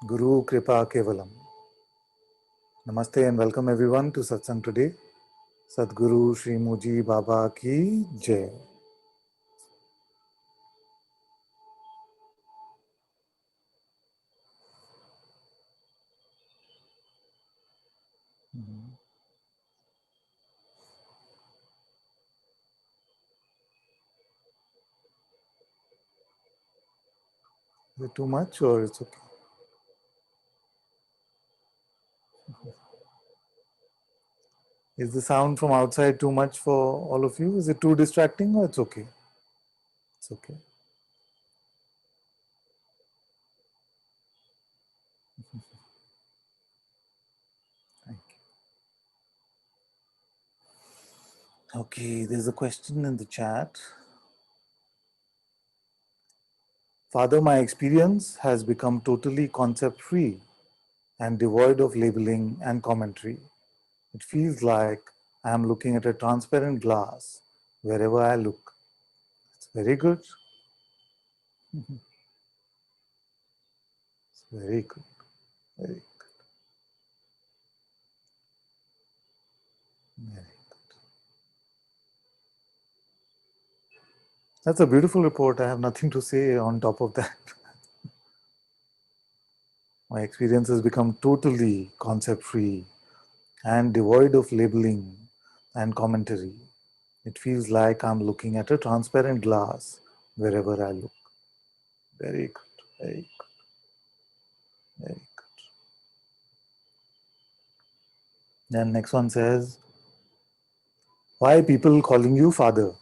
Guru Kripa Kevalam. Namaste and welcome everyone to Satsang today. Sadguru Sri Muji Baba Ki Jai. Is it too much or it's okay? Is the sound from outside too much for all of you? Is it too distracting or it's okay? It's okay. Thank you. Okay, there's a question in the chat. Father, my experience has become totally concept free and devoid of labeling and commentary. It feels like I am looking at a transparent glass wherever I look. It's very good. It's very good. Very, very good. That's a beautiful report. I have nothing to say on top of that. My experience has become totally concept free and devoid of labeling and commentary. It feels like I'm looking at a transparent glass wherever I look. Very good. Very good. Very good. Then next one says, why are people calling you father?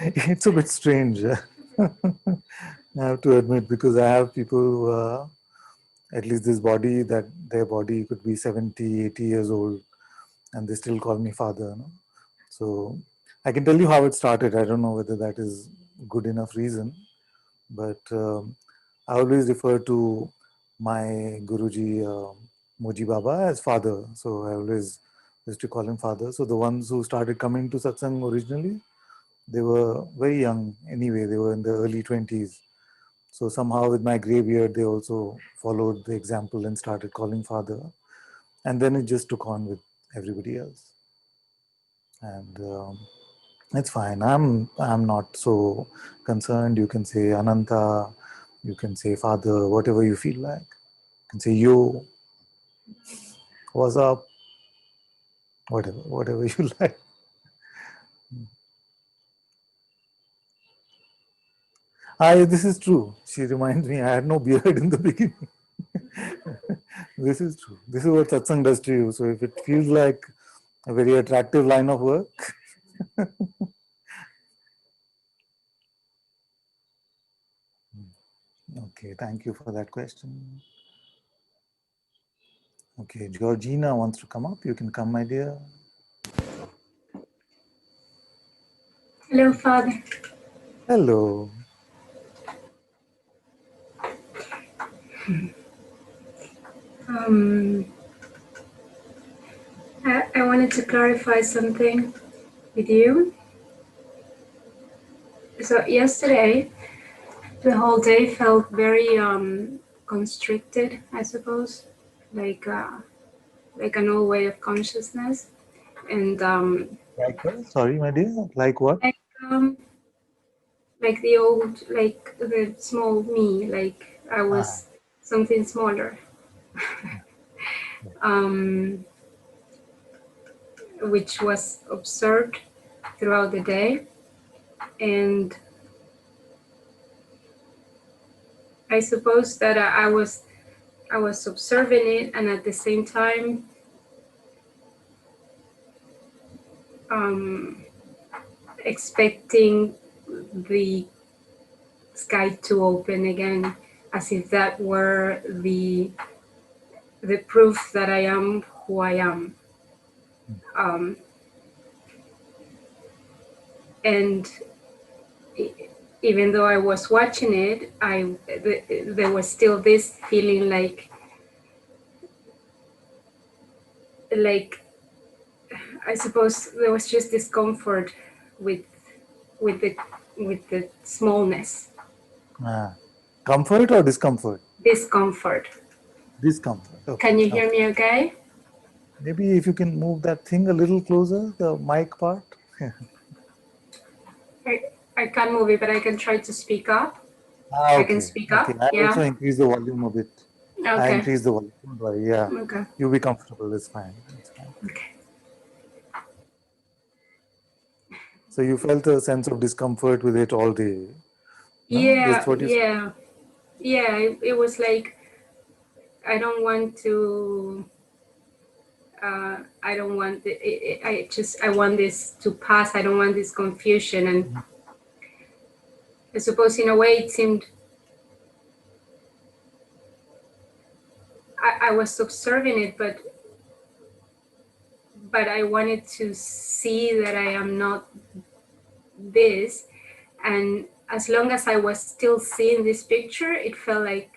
It's a bit strange. I have to admit, because I have people who are, at least this body, that their body could be 70, 80 years old and they still call me father. No? So I can tell you how it started. I don't know whether that is good enough reason, but I always refer to my Guruji Moji Baba as father. So I always used to call him father. So the ones who started coming to satsang originally, they were very young anyway. They were in the early 20s. So somehow with my gray beard, they also followed the example and started calling father. And then it just took on with everybody else. And it's fine. I'm not so concerned. You can say Ananta, you can say father, whatever you feel like. You can say yo, what's up, whatever you like. This is true. She reminds me, I had no beard in the beginning. This is true. This is what satsang does to you. So if it feels like a very attractive line of work, okay, thank you for that question. Okay, Georgina wants to come up. You can come, my dear. Hello, Father. Hello. I wanted to clarify something with you. So yesterday, the whole day felt very constricted, I suppose, like an old way of consciousness, and Like what? Sorry, my dear. Like what? like um, like the old, like the small me, like I Ah, was something smaller, um, which was observed throughout the day, and I suppose that I was observing it, and at the same time, um, expecting the sky to open again, as if that were the proof that I am who I am. Um, and even though I was watching it, there was still this feeling like I suppose there was just discomfort with with the with the smallness. ah. Comfort or discomfort? Discomfort. Discomfort. Okay. Can you hear Okay. me okay? Maybe if you can move that thing a little closer, the mic part. I, I can't move it, but I can try to speak up. I can Okay. speak Okay. up. I also Yeah. increase the volume a bit. I Okay. increase the volume. Don't worry. Yeah. Okay. You be comfortable. It's fine. It's fine. Okay. So you felt a sense of discomfort with it all day. No? That's Yeah. what you said? Yeah. Yeah. It was like I don't want to. I don't want. I want this to pass. I don't want this confusion. And I suppose in a way it seemed I was observing it, but I wanted to see that I am not this. And as long as I was still seeing this picture, it felt like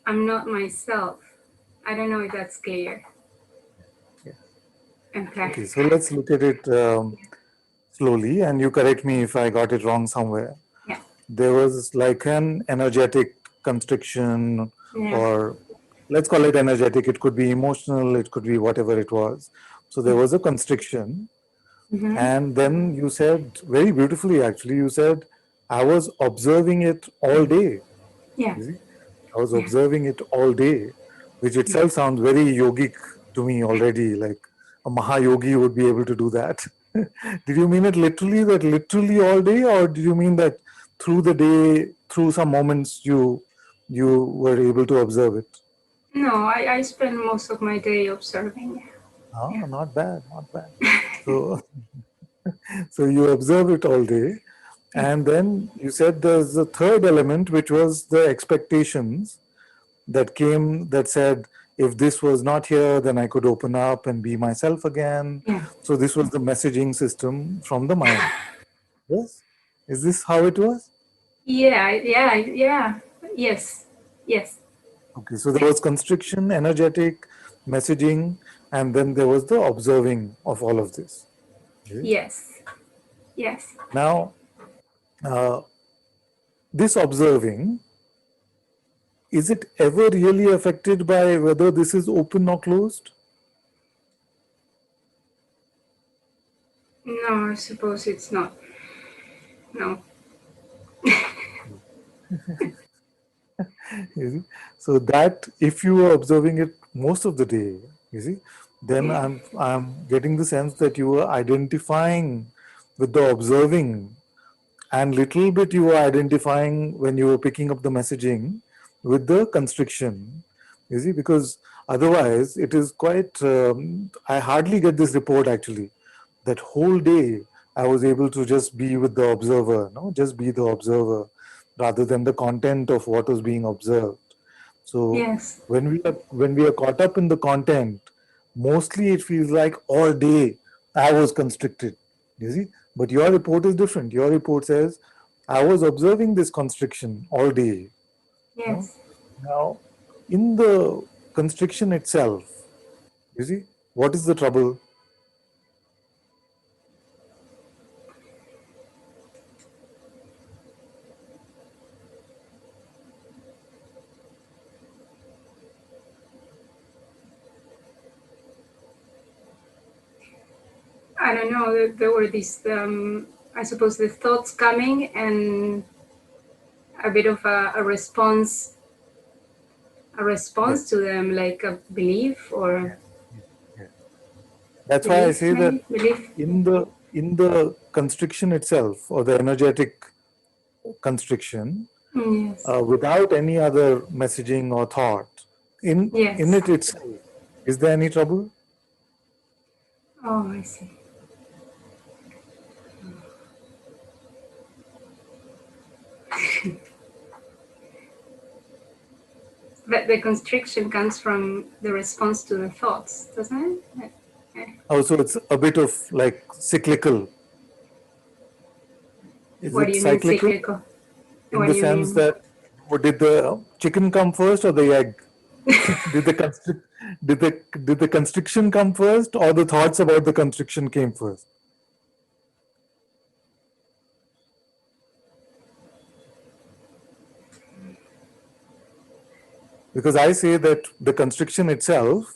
I'm not myself. I don't know if that's clear. Yeah. Okay. Okay. So let's look at it slowly, and you correct me if I got it wrong somewhere. Yeah. There was like an energetic constriction, Yeah. or let's call it energetic. It could be emotional, it could be whatever it was. So there was a constriction. Mm-hmm. And then you said very beautifully, actually, you said, I was observing it all day. Yeah. You see, I was Yeah. observing it all day, which itself sounds very yogic to me already. Like a Mahayogi would be able to do that. Did you mean it literally, that literally all day, or did you mean that through the day, through some moments, you were able to observe it? No, I spend most of my day observing. Oh, Yeah. not bad, not bad. So, so you observe it all day, Yeah. and then you said there's a third element, which was the expectations that came, that said, if this was not here, then I could open up and be myself again. Yeah. So this was the messaging system from the mind. Yes? Is this how it was? Yeah. Yeah. Yeah. Yes. Yes. Okay, so there was constriction, energetic, messaging, and then there was the observing of all of this. Okay. Yes. Yes. Now, uh, this observing, is it ever really affected by whether this is open or closed? No, I suppose it's not. No. You see? So that if you are observing it most of the day, you see, then Yeah. I'm getting the sense that you are identifying with the observing, and little bit you are identifying when you are picking up the messaging with the constriction. You see, because otherwise it is quite. I hardly get this report actually. That whole day I was able to just be with the observer, no, just be the observer rather than the content of what was being observed. So Yes. when we are caught up in the content, mostly it feels like all day I was constricted. You see, but your report is different. Your report says I was observing this constriction all day. No? Yes. Now, in the constriction itself, you see, what is the trouble? I don't know. There were these, I suppose, the thoughts coming and a bit of a response Yes. to them, like a belief or Yes. Yes. Yes. That's why I belief, say that maybe belief. in the constriction itself, or the energetic constriction, Yes. without any other messaging or thought, in Yes. it itself, is there any trouble? Oh, I see. But the constriction comes from the response to the thoughts, doesn't it? Also, it's a bit of like cyclical. Is What do it you mean cyclical cyclical? in What do the you sense mean? that, did the chicken come first or the egg? Did the did the constriction come first, or the thoughts about the constriction came first? Because I say that the constriction itself,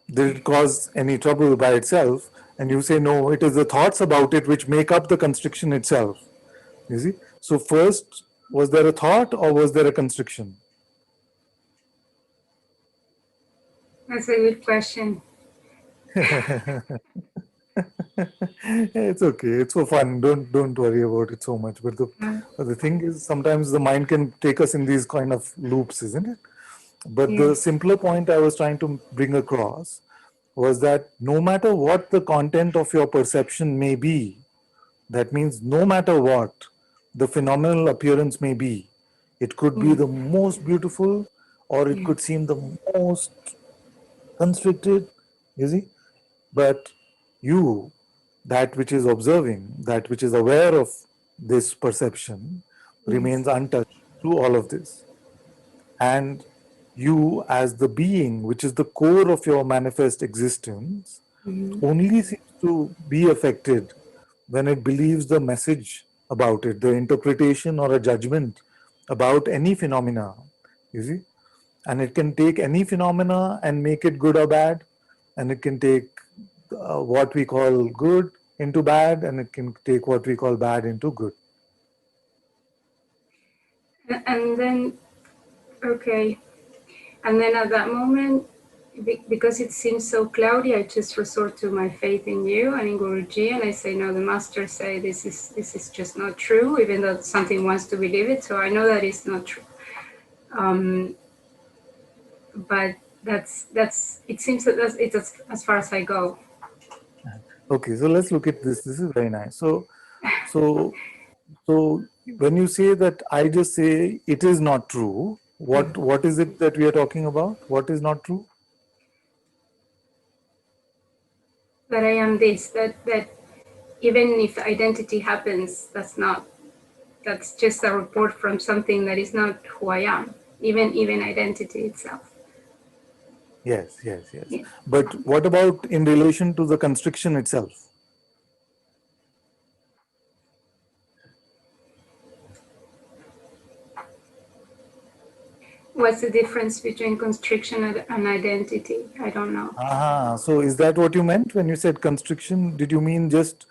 did it cause any trouble by itself? And you say, no, it is the thoughts about it which make up the constriction itself. You see? So, first, was there a thought or was there a constriction? That's a good question. It's okay. It's for fun. Don't worry about it so much. But the thing is, sometimes the mind can take us in these kind of loops, isn't it? But the Yes. simpler point I was trying to bring across was that no matter what the content of your perception may be, that means no matter what the phenomenal appearance may be, it could be Yeah. the most beautiful or it Yeah. could seem the most constricted, you see. But you, that which is observing, that which is aware of this perception, Yes. remains untouched through all of this. And you, as the being, which is the core of your manifest existence, Mhm. only seems to be affected when it believes the message about it, the interpretation or a judgment about any phenomena, you see. And it can take any phenomena and make it good or bad, and it can take what we call good into bad, and it can take what we call bad into good. And then, okay. And then at that moment, because it seems so cloudy, I just resort to my faith in you and in Guruji, and I say, no, the master say this is just not true, even though something wants to believe it. So I know that it's not true. Um, but that's it seems that that's it's as far as I go. Okay, so let's look at this. This is very nice. So, so when you say that, I just say it is not true. What is it that we are talking about? What is not true? That I am this. That even if identity happens, that's just a report from something that is not who I am. Even identity itself. Yes, yes, yes. Yeah. But what about in relation to the constriction itself? What's the difference between constriction and identity? I don't know. So is that what you meant when you said constriction? Did you mean just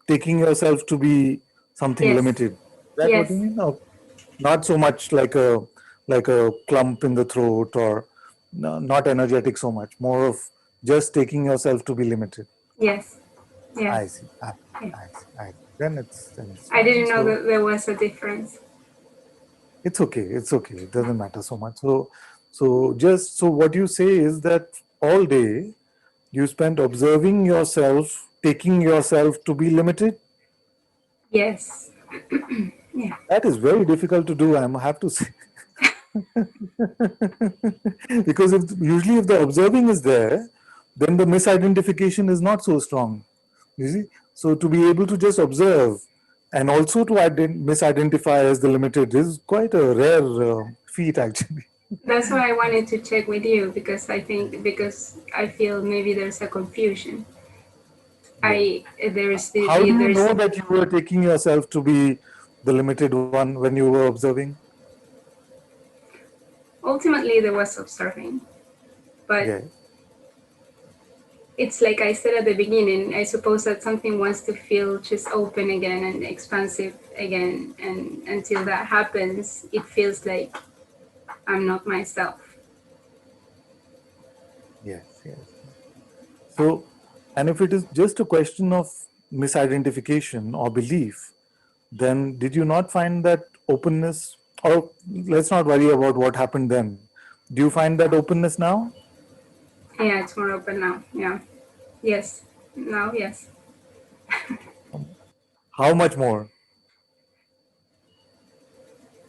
taking yourself to be something Yes. limited? Is that what you Yes. mean? No, not so much like a clump in the throat or no, not energetic so much. More of just taking yourself to be limited. Yes. I Yes. see. Yeah. I see. I see. Then it's I fine. didn't know So that there was a difference. it's okay. It's okay. It doesn't matter so much. So what you say is that all day you spent observing yourself, taking yourself to be limited. Yes. Yeah. That is very difficult to do, I have to say. Because usually if the observing is there, then the misidentification is not so strong. You see? So to be able to just observe and also to misidentify as the limited is quite a rare feat actually. That's why I wanted to check with you because I feel maybe there's a confusion. Yeah. I there is How do you there's know that you were taking yourself to be the limited one when you were observing? ultimately there was observing, but Yeah. it's like I said at the beginning. I suppose that something wants to feel just open again and expansive again, and until that happens, it feels like I'm not myself. Yes, yes. So, and if it is just a question of misidentification or belief, then did you not find that openness, or let's not worry about what happened then. Do you find that openness now? Yeah, it's more open now. Yeah. Yes. Now, yes. How much more?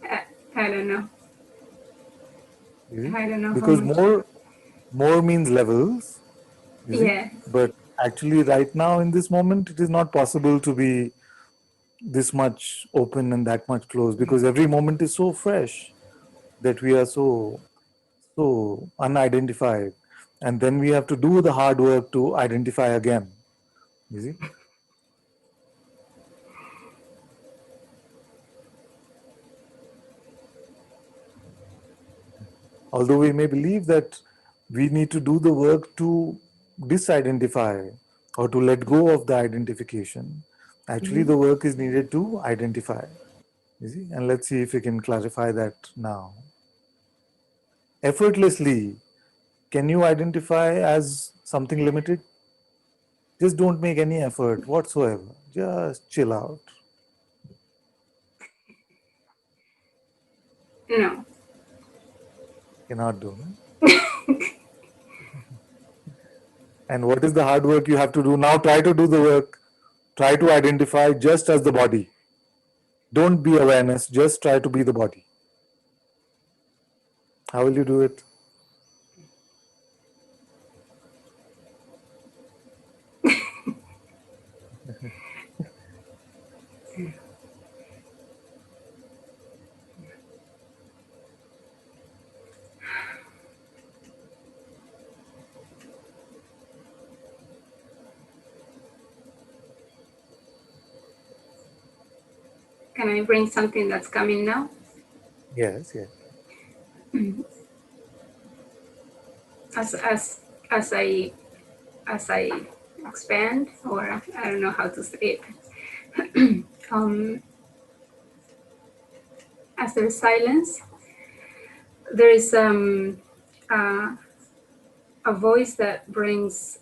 I, I don't know. You see? I don't know how Because much. more means levels, you see, Yeah. but actually right now in this moment it is not possible to be this much open and that much close because every moment is so fresh that we are so unidentified, and then we have to do the hard work to identify again, you see. Although we may believe that we need to do the work to disidentify or to let go of the identification, actually Mhm. the work is needed to identify. You see? And let's see if we can clarify that now. Effortlessly, can you identify as something limited? Just don't make any effort whatsoever. Just chill out. No. Cannot do. No? And what is the hard work you have to do? Now try to do the work. Try to identify just as the body. Don't be awareness, just try to be the body. How will you do it? Can I bring something that's coming now? Yes, yes. As as as I as I expand, or I don't know how to say it. As there's silence, there is uh, a voice that brings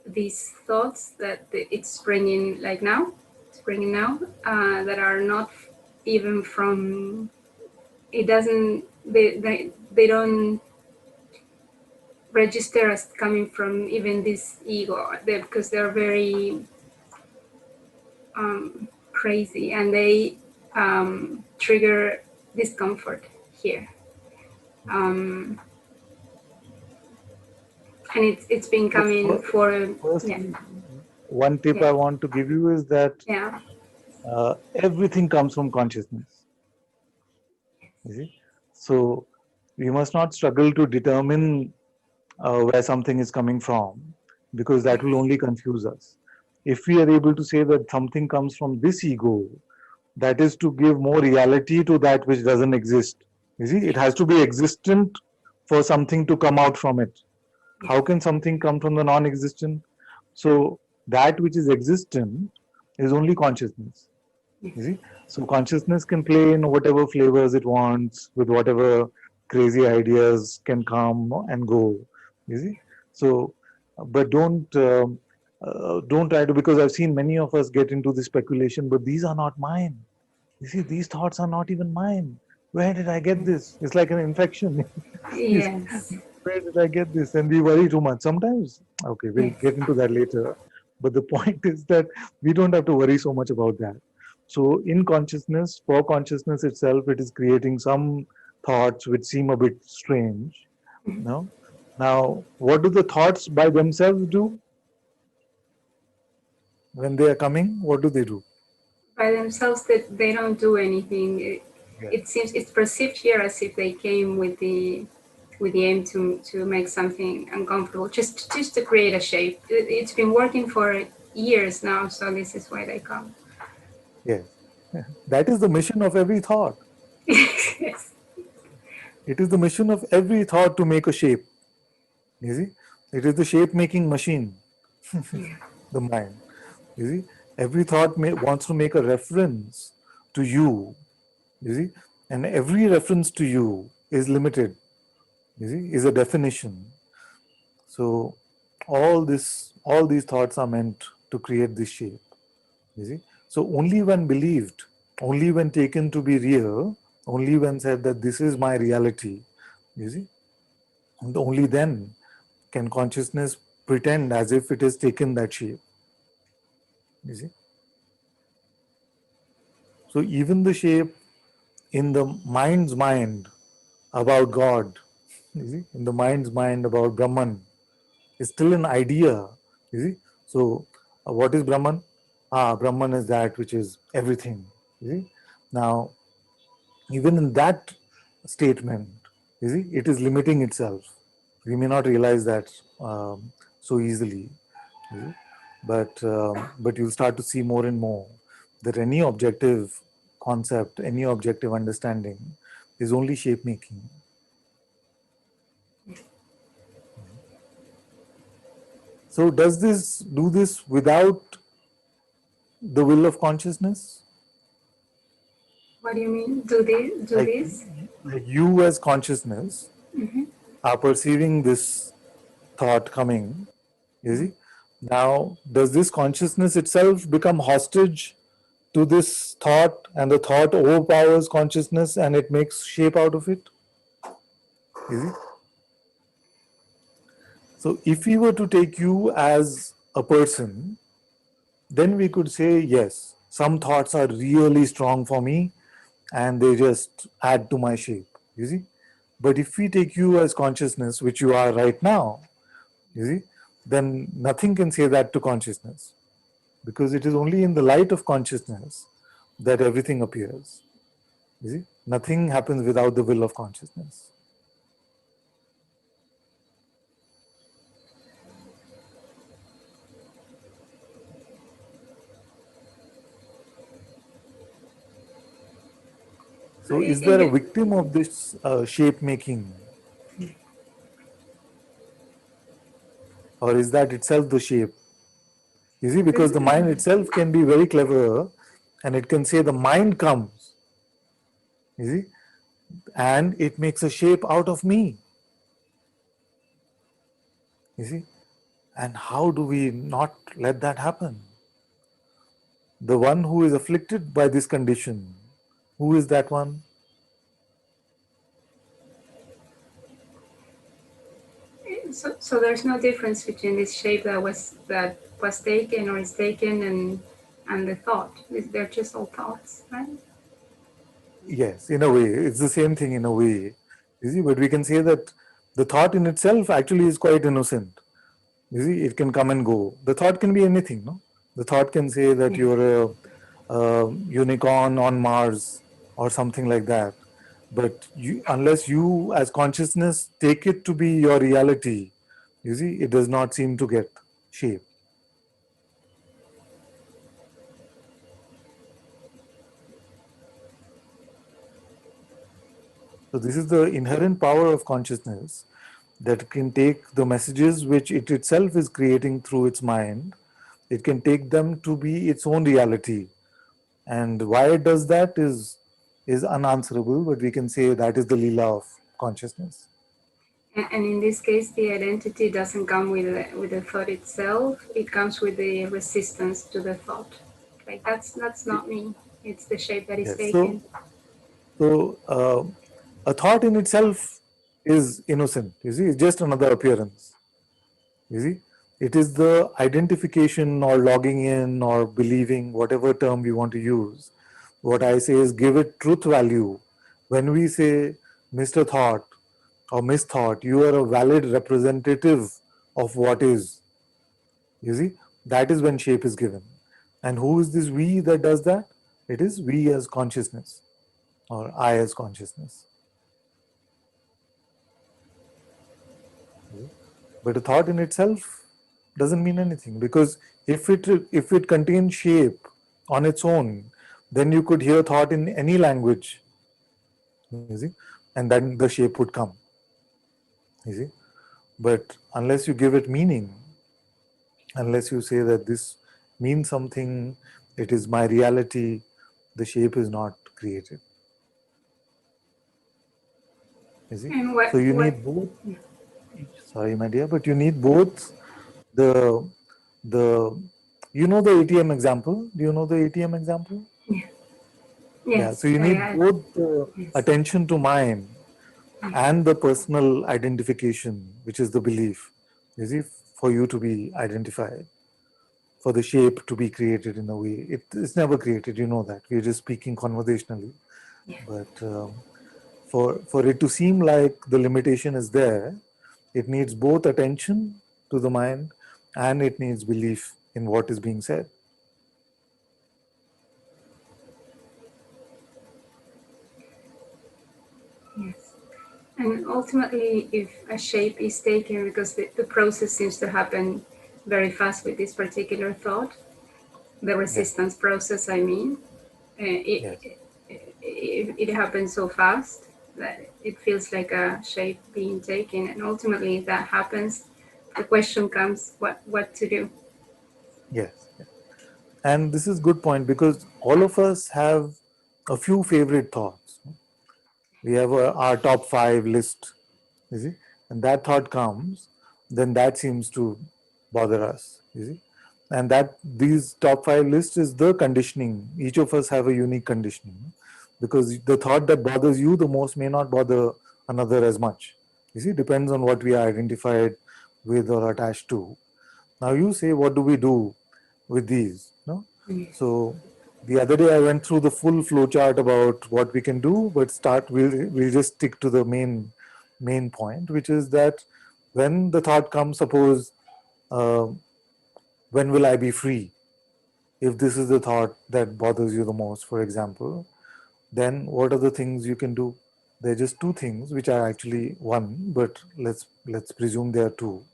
these thoughts that it's bringing like now, it's bringing now, that are not even from. It doesn't. They don't register as coming from even this ego, because they're very crazy, and they trigger discomfort here. Um, and it's been So coming for, yeah, firstly, one tip yeah, I want to give you is that yeah, everything comes from consciousness. You see? So we must not struggle to determine where something is coming from, because that will only confuse us. If we are able to say that something comes from this ego, that is to give more reality to that which doesn't exist. You see, it has to be existent for something to come out from it. yeah, How can something come from the non existent? So, that which is existent is only consciousness. yeah, You see, so consciousness can play in whatever flavors it wants, with whatever crazy ideas can come and go. You see, so but don't try to, because I've seen many of us get into the speculation. But these are not mine. You see, these thoughts are not even mine. Where did I get this? It's like an infection. yes, Where did I get this? And we worry too much. Sometimes, okay, we'll yes, get into that later. But the point is that we don't have to worry so much about that. So, in consciousness, for consciousness itself, it is creating some thoughts which seem a bit strange. No? Now, what do the thoughts by themselves do when they are coming? What do they do? by themselves, that they don't do anything. Yeah. It seems it's perceived here as if they came with the aim to make something uncomfortable, just to create a shape. It's been working for years now, so this is why they come. Yes. That is the mission of every thought. Yes. It is the mission of every thought to make a shape. You see, it is the shape making machine, the mind. You see, every thought wants to make a reference to you. You see, and every reference to you is limited. You see, is a definition. So, all these thoughts are meant to create this shape. You see, so only when believed, only when taken to be real, only when said that this is my reality. You see, and only then can consciousness pretend as if it has taken that shape. You see, so even the shape in the mind's mind about God, you see, in the mind's mind about Brahman, is still an idea. You see, so what is Brahman? Brahman is that which is everything. You see, now even in that statement, you see, it is limiting itself. We may not realize that so easily, you see, but you'll start to see more and more that any objective concept, any objective understanding is only shape making. So does this do this without the will of consciousness? What do you mean? Do Like, this? like you as consciousness are perceiving this thought coming, you see? Now, does this consciousness itself become hostage to this thought, and the thought overpowers consciousness and it makes shape out of it? You see? So, if we were to take you as a person, then we could say, yes, some thoughts are really strong for me and they just add to my shape, you see. But if we take you as consciousness, which you are right now, you see, then nothing can say that to consciousness, because it is only in the light of consciousness that everything appears. You see, nothing happens without the will of consciousness. So So, is there a victim of this shape making, or is that itself the shape? You see, because the mind itself can be very clever and it can say the mind comes, you see, and it makes a shape out of me, you see. And how do we not let that happen? The one who is afflicted by this condition, who is that one? so there's no difference between this shape that was taken or is taken and the thought. They're just all thoughts, right? Yes, in a way, it's the same thing in a way. You see, but we can say that the thought in itself actually is quite innocent. You see, it can come and go. The thought can be anything, no? The thought can say that Yeah. you're a unicorn on Mars or something like that. But you, unless you, as consciousness, take it to be your reality, you see, it does not seem to get shape. So this is the inherent power of consciousness, that can take the messages which it itself is creating through its mind, it can take them to be its own reality. And why it does that is unanswerable, but we can say that is the Leela of consciousness. And in this case, the identity doesn't come with the thought itself. It comes with the resistance to the thought. Like that's not me. It's the shape that is Yes. So, taken. a thought in itself is innocent. You see, it's just another appearance. You see, it is the identification or logging in or believing, whatever term we want to use. What I say is give it truth value. When we say Mr. Thought or Miss Thought, you are a valid representative of what is. You see, that is when shape is given. And who is this we that does that? It is we as consciousness, or I as consciousness. But a thought in itself doesn't mean anything, because if it contains shape on its own, then you could hear thought in any language, you see, and then the shape would come, you see. But unless you give it meaning, unless you say that this means something, it is my reality, the shape is not created. You see? And So you what need both. Sorry, my dear, but you need both the the you know the ATM example. Do you know the ATM example? yeah. Yeah. So Yes, you need I both the yes. attention to mind and the personal identification, which is the belief. You see, for you to be identified, for the shape to be created in a way. It's never created. You know that. We're just speaking conversationally, Yeah. but for it to seem like the limitation is there, it needs both attention to the mind and it needs belief in what is being said. Yes. And ultimately, if a shape is taken, because the process seems to happen very fast with this particular thought, the Yes, resistance process, I mean, yes, it happens so fast that it feels like a shape being taken. And ultimately, if that happens, the question comes, what to do. Yes. And this is good point because all of us have a few favorite thoughts. We have our top five list, you see, and that thought comes, then that seems to bother us, you see. And that these top five list is the conditioning. Each of us have a unique conditioning because the thought that bothers you the most may not bother another as much. You see, depends on what we are identified with or attached to. Now you say, what do we do with these? No? So the other day I went through the full flow chart about what we can do, but we'll just stick to the main point, which is that when the thought comes, suppose, uh, when will I be free? If this is the thought that bothers you the most, for example, then what are the things you can do? They're just two things, which are actually one, but let's presume there are two.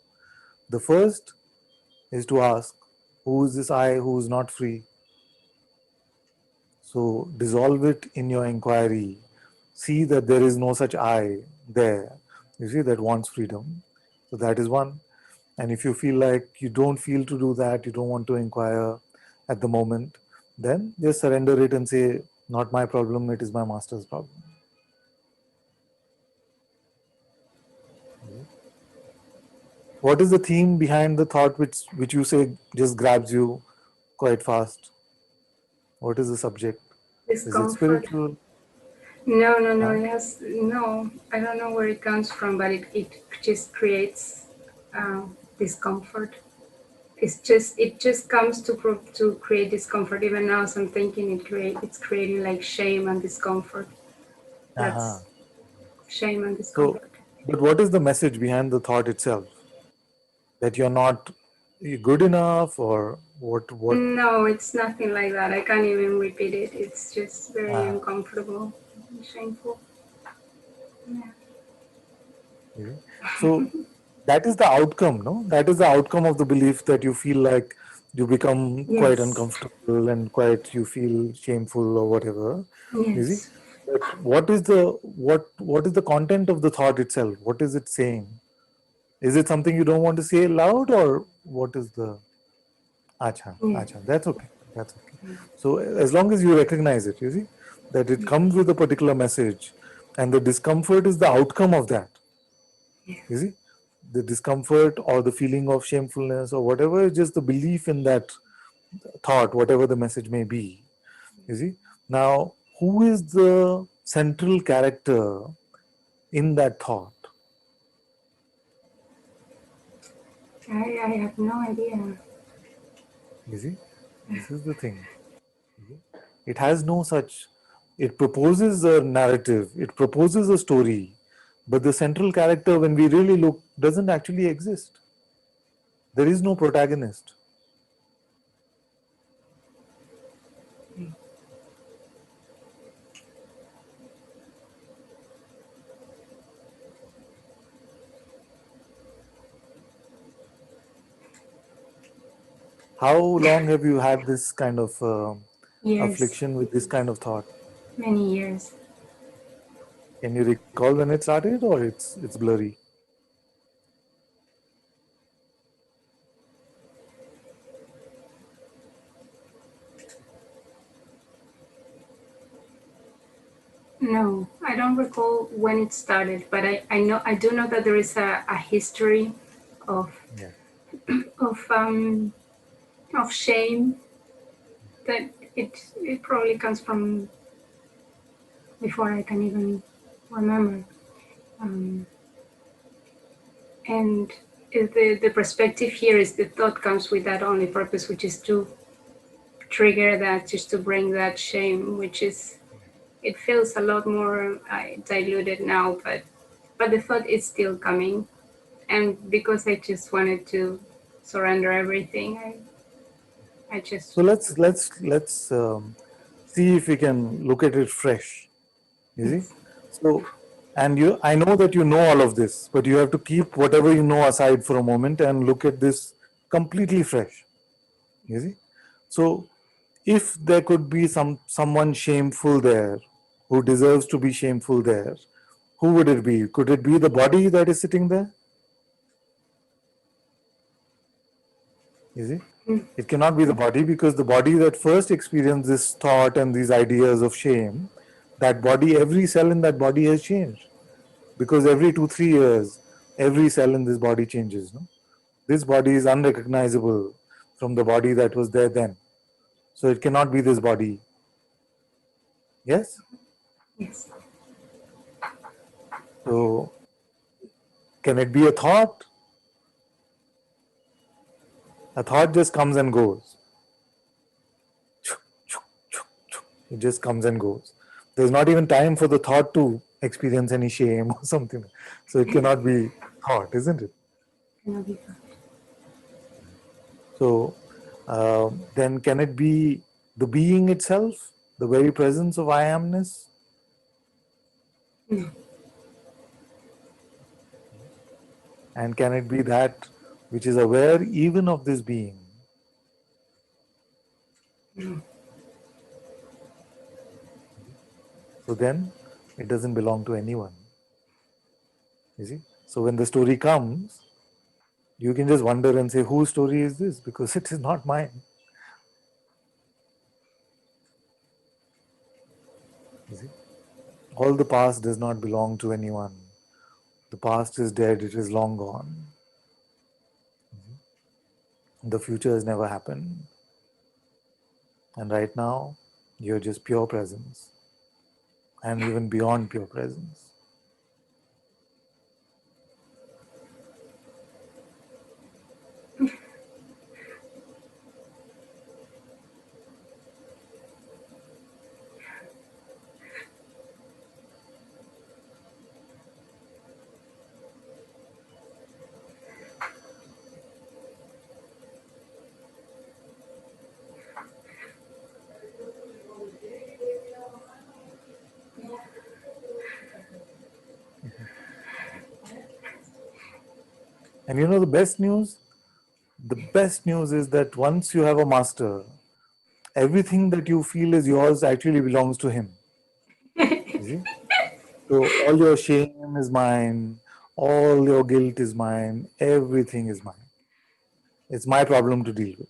The first is to ask, who is this I who is not free? So dissolve it in your inquiry. See that there is no such I there. You see, that wants freedom. So that is one. And if you feel like you don't feel to do that, you don't want to inquire at the moment, then just surrender it and say, not my problem, it is my master's problem. What is the theme behind the thought which you say just grabs you quite fast? What is the subject? Is it Discomfort. spiritual? No. Huh? It has no. I don't know where it comes from, but it just creates discomfort. It just comes to create discomfort. Even now, as I'm thinking, it's creating like shame and discomfort. Uh-huh. That's shame and So, discomfort. but what is the message behind the thought itself? That you're not good enough, or what? No, it's nothing like that. I can't even repeat it. It's just very Uh, uncomfortable and shameful. Yeah. okay. So that is the outcome, no? That is the outcome of the belief that you feel like you become quite Yes. uncomfortable and quite you feel shameful or whatever. You see, Yes. but what is the content of the thought itself? What is it saying? Is it something you don't want to say loud, or what is the? Acha, Yeah. acha. That's okay. That's okay. So as long as you recognize it, you see, that it comes with a particular message, and the discomfort is the outcome of that. Yeah. You see, the discomfort or the feeling of shamefulness or whatever is just the belief in that thought, whatever the message may be. You see, now who is the central character in that thought? I have no idea. You see, this is the thing. It has no such, it proposes a narrative, it proposes a story, but the central character, when we really look, doesn't actually exist. There is no protagonist. How long have you had this kind of Years. affliction with this kind of thought? Many years. Can you recall when it started, or it's blurry? No, I don't recall when it started, but I do know that there is a history of Yeah. of um of shame that it probably comes from before I can even remember. Um, and the perspective here is the thought comes with that only purpose, which is to trigger that, just to bring that shame, which is it feels a lot more diluted now, but the thought is still coming, and because I just wanted to surrender everything, I just So let's see if we can look at it fresh. You see, yes. so and I know that you know all of this, but you have to keep whatever you know aside for a moment and look at this completely fresh. You see, so if there could be someone shameful there, who deserves to be shameful there, who would it be? Could it be the body that is sitting there? Is it? Mm. It cannot be the body, because the body that first experienced this thought and these ideas of shame, that body, every cell in that body has changed. Because every 2-3 years, every cell in this body changes. No? This body is unrecognizable from the body that was there then. So it cannot be this body. Yes? Yes. So can it be a thought? A thought just comes and goes. It just comes and goes. There's not even time for the thought to experience any shame or something. So it cannot be thought, isn't it? Cannot be thought. So then can it be the being itself, the very presence of I amness? No. And can it be that which is aware even of this being? No. So then it doesn't belong to anyone. You see? So when the story comes, you can just wonder and say, whose story is this? Because it is not mine. You see? All the past does not belong to anyone. The past is dead, it is long gone. The future has never happened. And right now, you're just pure presence. And even beyond pure presence. And you know the best news? The best news is that once you have a master, everything that you feel is yours actually belongs to him. You see? So all your shame is mine, all your guilt is mine, everything is mine. It's my problem to deal with.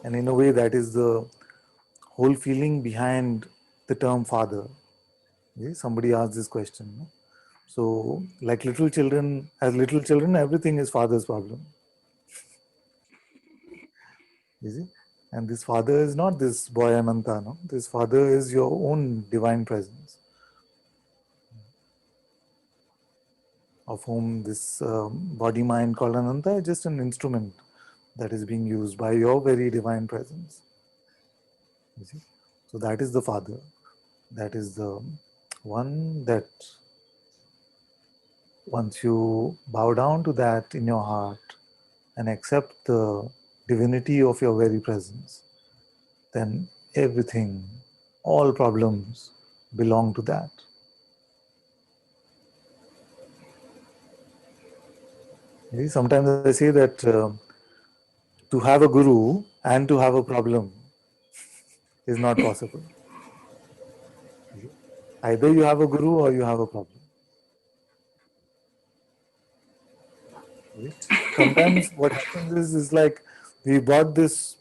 And in a way, that is the whole feeling behind the term father. You see, somebody asked this question. No? So, like little children, as little children, everything is father's problem. You see? And this father is not this boy Ananta, no? This father is your own divine presence, of whom this body mind called Ananta is just an instrument that is being used by your very divine presence. You see? So that is the father. That is the one that once you bow down to that in your heart and accept the divinity of your very presence, then everything, all problems belong to that. You see, sometimes I say that to have a guru and to have a problem is not possible. You see? Either you have a guru or you have a problem. You see? Sometimes what happens is like we bought this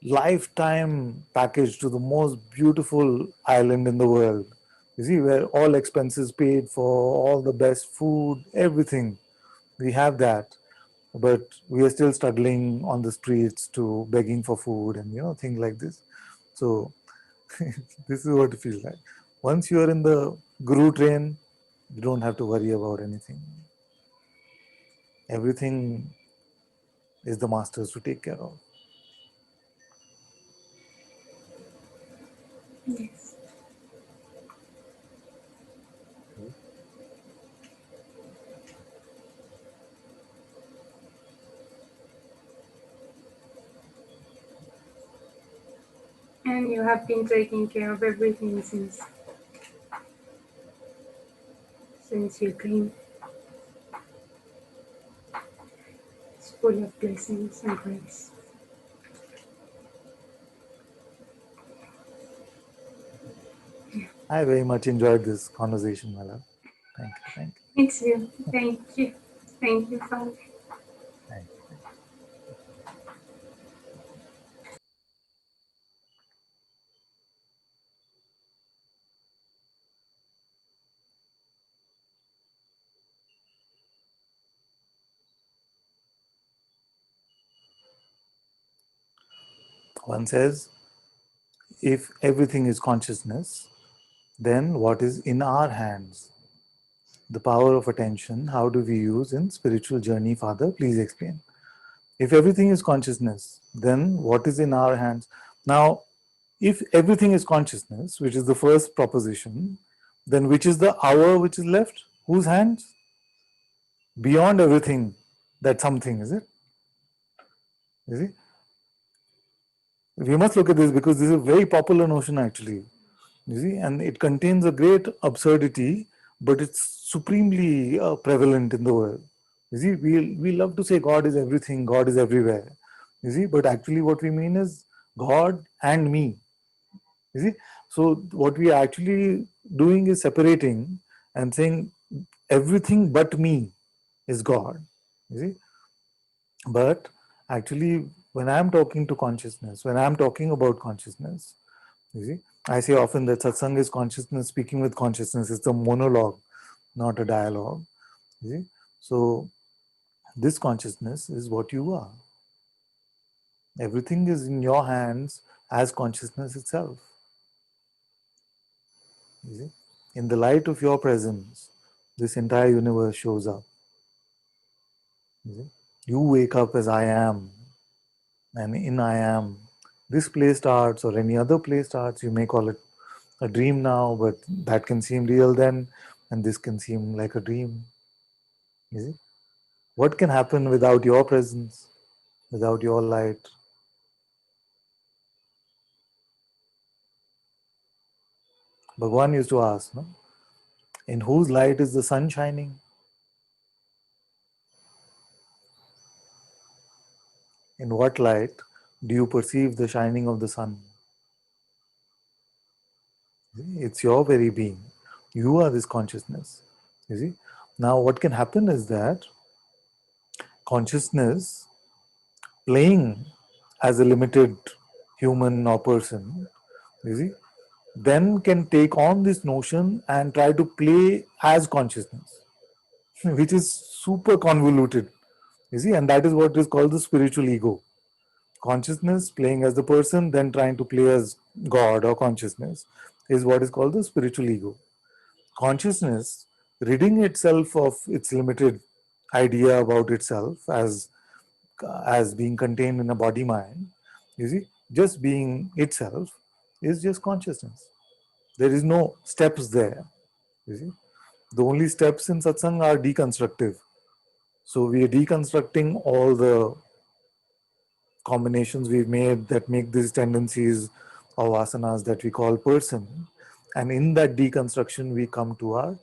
lifetime package to the most beautiful island in the world. You see, where all expenses paid for, all the best food, everything. We have that, but we are still struggling on the streets to begging for food and things like this. So this is what it feels like. Once you are in the guru train, you don't have to worry about anything. Everything is the masters to take care of. Yes. And you have been taking care of everything since you came. It's full of blessings and grace. I very much enjoyed this conversation, my love. Thank you. Thank you. Me too. Thank you. Thank you, Father. Thank you. One says, if everything is consciousness, then what is in our hands? The power of attention, how do we use in spiritual journey, Father? Please explain. If everything is consciousness, then what is in our hands? Now, if everything is consciousness, which is the first proposition, then which is the hour which is left? Whose hands? Beyond everything, that something, is it? You see? We must look at this because this is a very popular notion actually. You see, and it contains a great absurdity, but it's supremely prevalent in the world. You see, we love to say God is everything, God is everywhere. You see, but actually what we mean is God and me. You see, so what we are actually doing is separating and saying everything but me is God. You see, but actually, when I'm talking to consciousness, when I'm talking about consciousness, you see, I say often that satsang is consciousness speaking with consciousness. It's a monologue, not a dialogue. You see, so this consciousness is what you are. Everything is in your hands as consciousness itself. You see, in the light of your presence, this entire universe shows up. You see, you wake up as I am, and in I am, this play starts or any other play starts. You may call it a dream now, but that can seem real then, and this can seem like a dream. You see, what can happen without your presence, without your light? Bhagwan used to ask, no? In whose light is the sun shining? In what light do you perceive the shining of the sun? It's your very being. You are this consciousness. You see? Now, what can happen is that consciousness playing as a limited human or person, you see, then can take on this notion and try to play as consciousness, which is super convoluted. You see, and that is what is called the spiritual ego. Consciousness playing as the person, then trying to play as God or consciousness, is what is called the spiritual ego. Consciousness ridding itself of its limited idea about itself as being contained in a body mind, you see, just being itself is just consciousness. There is no steps there. You see, the only steps in satsang are deconstructive. So we are deconstructing all the combinations we've made that make these tendencies or vasanas that we call person. And in that deconstruction, we come to our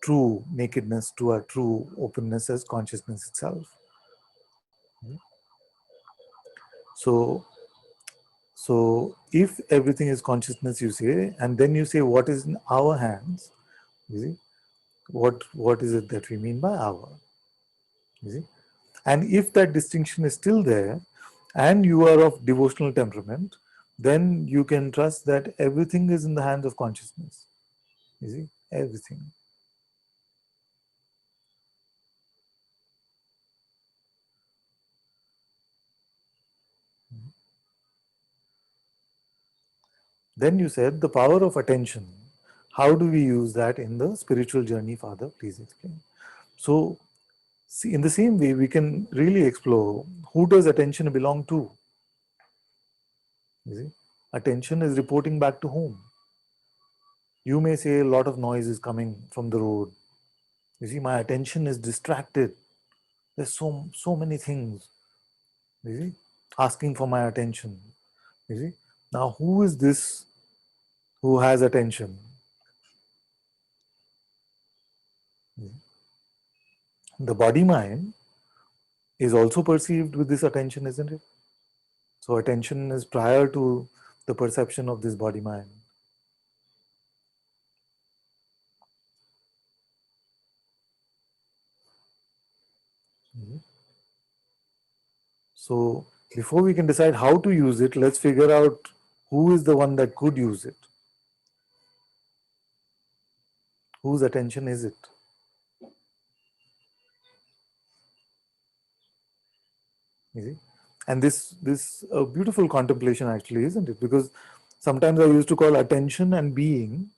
true nakedness, to our true openness as consciousness itself. So, so if everything is consciousness, you say, and then you say what is in our hands, you see, what is it that we mean by our? You see, and if that distinction is still there, and you are of devotional temperament, then you can trust that everything is in the hands of consciousness. You see, everything. Then you said the power of attention. How do we use that in the spiritual journey, Father? Please explain. So, see, in the same way, we can really explore who does attention belong to. You see, attention is reporting back to whom? You may say a lot of noise is coming from the road. You see, my attention is distracted. There's so many things. You see, asking for my attention. You see, now who is this who has attention? The body mind is also perceived with this attention, isn't it? So attention is prior to the perception of this body mind. So before we can decide how to use it, let's figure out who is the one that could use it. Whose attention is it? You see? And this a beautiful contemplation actually, isn't it? Because sometimes I used to call attention and being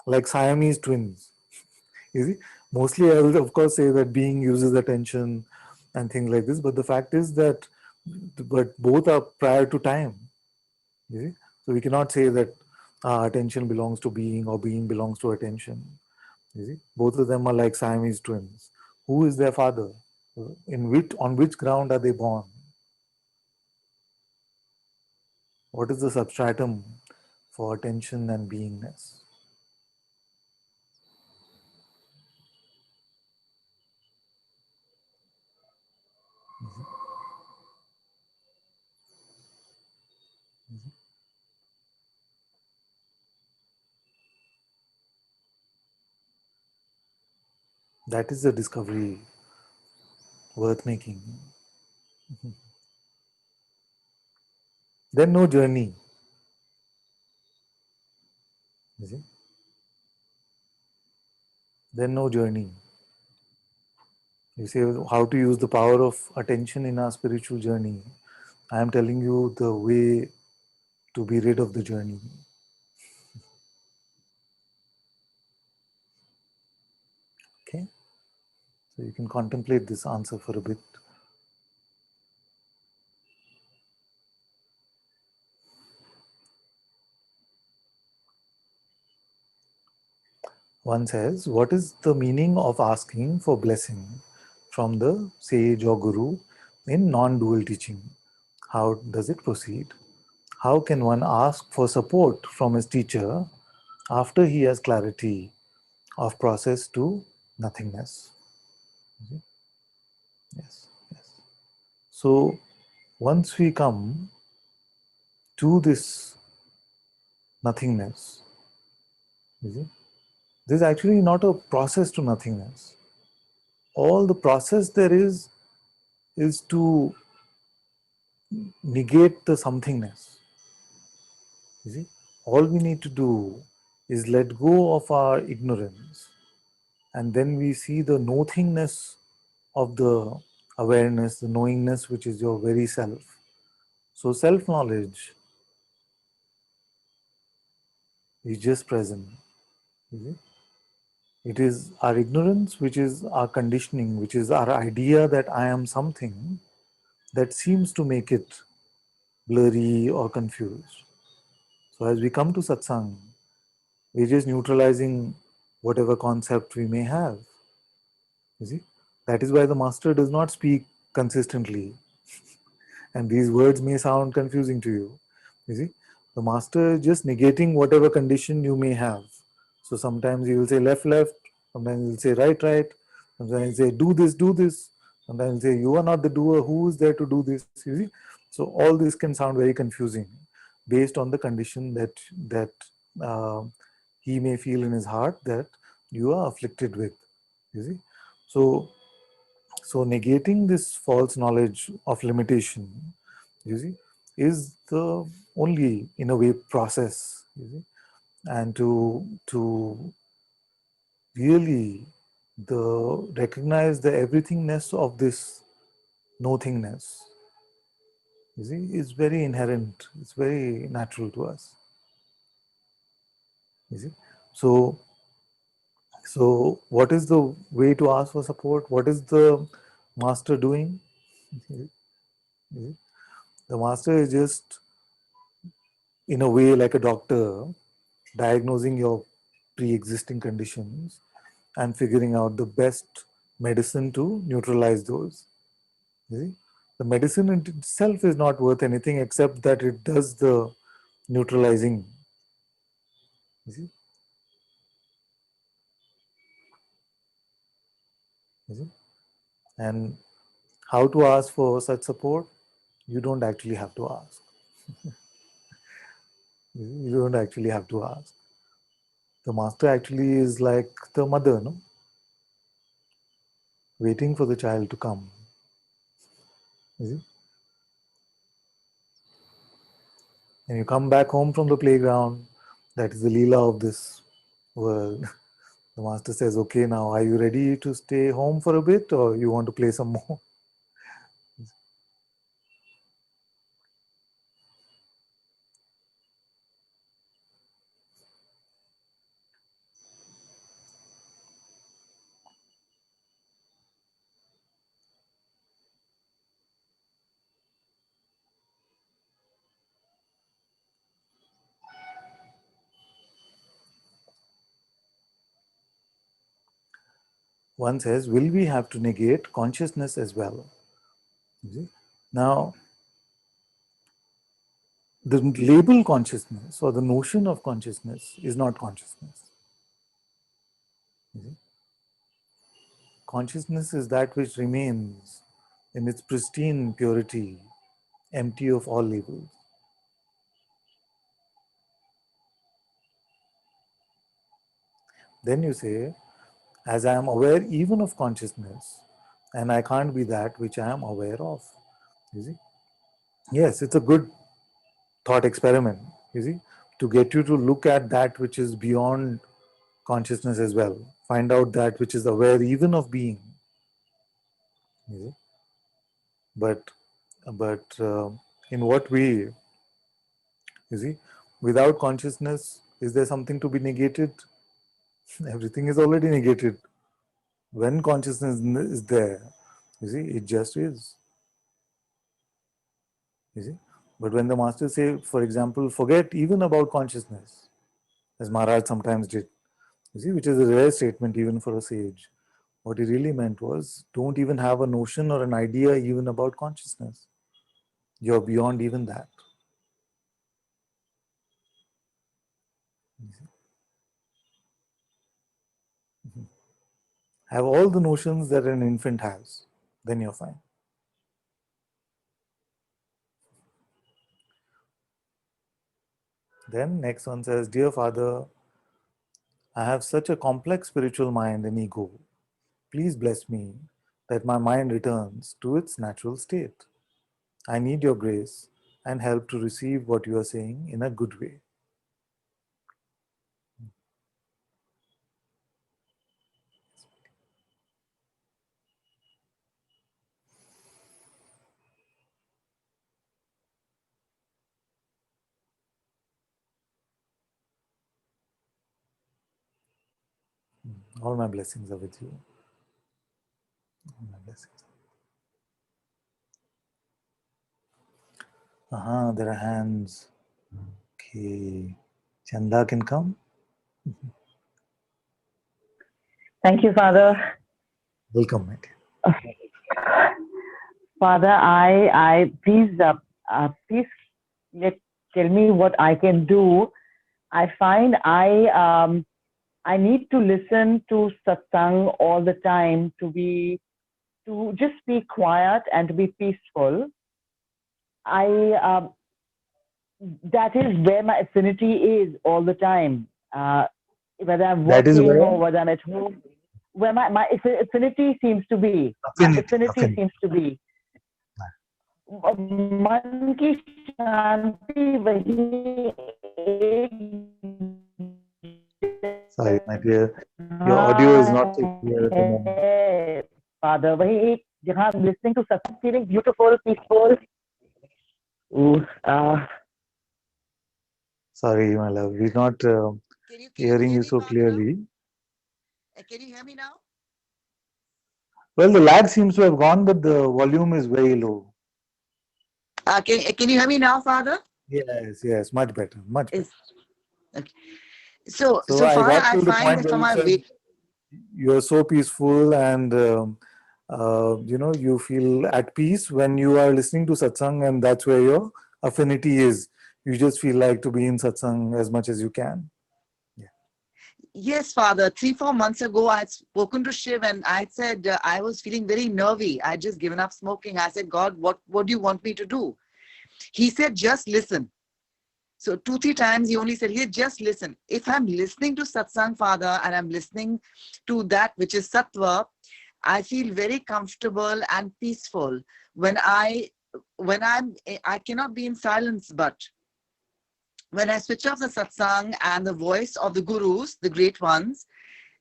like Siamese twins. You see, mostly I will of course say that being uses attention and things like this, but the fact is that but both are prior to time. You see, so we cannot say that attention belongs to being or being belongs to attention. You see, both of them are like Siamese twins. Who is their father? In which on which ground are they born? What is the substratum for attention and beingness? That is the discovery worth making. Then no journey. You see? Then no journey. You say how to use the power of attention in our spiritual journey. I am telling you the way to be rid of the journey. Okay? So you can contemplate this answer for a bit. One says, what is the meaning of asking for blessing from the sage or guru in non dual teaching? How does it proceed? How can one ask for support from his teacher after he has clarity of process to nothingness? Yes, yes. So once we come to this nothingness, you see, this is actually not a process to nothingness. All the process there is to negate the somethingness. You see, all we need to do is let go of our ignorance, and then we see the nothingness of the awareness, the knowingness, which is your very self. So, self knowledge is just present. You see? It is our ignorance, which is our conditioning, which is our idea that I am something that seems to make it blurry or confused. So, as we come to satsang, we're just neutralizing whatever concept we may have. You see, that is why the master does not speak consistently, and these words may sound confusing to you. You see, the master is just negating whatever condition you may have. So sometimes he will say left, left, sometimes he will say right, right, sometimes he'll say do this, sometimes he'll say you are not the doer, who is there to do this? You see, so all this can sound very confusing based on the condition that uh, he may feel in his heart that you are afflicted with. You see, so so negating this false knowledge of limitation, you see, is the only in a way process. You see, and to really the recognize the everythingness of this nothingness. You see, is very inherent. It's very natural to us. You see, so so what is the way to ask for support? What is the master doing? You see, the master is just in a way like a doctor diagnosing your pre-existing conditions and figuring out the best medicine to neutralize those. You see? The medicine in itself is not worth anything except that it does the neutralizing. You see? You see? And how to ask for such support? You don't actually have to ask. You don't actually have to ask. The master actually is like the mother, no? Waiting for the child to come. You see? And you come back home from the playground. That is the Leela of this world. The master says, okay, now are you ready to stay home for a bit or you want to play some more? One says, will we have to negate consciousness as well? You see? Now, the label consciousness or the notion of consciousness is not consciousness. You see? Consciousness is that which remains in its pristine purity, empty of all labels. Then you say, as I am aware even of consciousness, and I can't be that which I am aware of. You see? Yes, it's a good thought experiment, you see, to get you to look at that which is beyond consciousness as well. Find out that which is aware even of being. You see? But in what way? You see, without consciousness, is there something to be negated? Everything is already negated. When consciousness is there, you see, it just is. You see, but when the masters say, for example, forget even about consciousness, as Maharaj sometimes did, you see, which is a rare statement even for a sage. What he really meant was, don't even have a notion or an idea even about consciousness. You're beyond even that. Have all the notions that an infant has, then you're fine. Then next one says, dear Father, I have such a complex spiritual mind and ego. Please bless me that my mind returns to its natural state. I need your grace and help to receive what you are saying in a good way. All my blessings are with you. All my blessings. There are hands. Okay. Chanda can come. Thank you, Father. Welcome, my dear. Father, please tell me what I can do. I find I need to listen to satsang all the time to just be quiet and to be peaceful. That is where my affinity is all the time. Whether I'm That is working where or whether I'm at home, where my affinity seems to be. Affinity seems to be. मन की शांति वही Sorry, my dear. Your audio is not so clear at the moment. है Father, वही एक जहाँ I'm listening to such feeling beautiful, peaceful. Sorry, my love. We're not hearing you so clearly. Can you hear me now? Well, the lag seems to have gone, but the volume is very low. Can you hear me now, Father? Yes, much better, much better. Okay. So I Father, got I to the find point that where for you my said weight, you're so peaceful and you feel at peace when you are listening to satsang, and that's where your affinity is. You just feel like to be in satsang as much as you can. yes, Father. 3-4 months ago, I had spoken to Shiv and I said I was feeling very nervy. I had just given up smoking. I said, God, what do you want me to do? He said, just listen. So 2-3 times he only said, here, just listen. If I'm listening to satsang, Father, and I'm listening to that which is sattva, I feel very comfortable and peaceful. When I cannot be in silence, but when I switch off the satsang and the voice of the gurus, the great ones,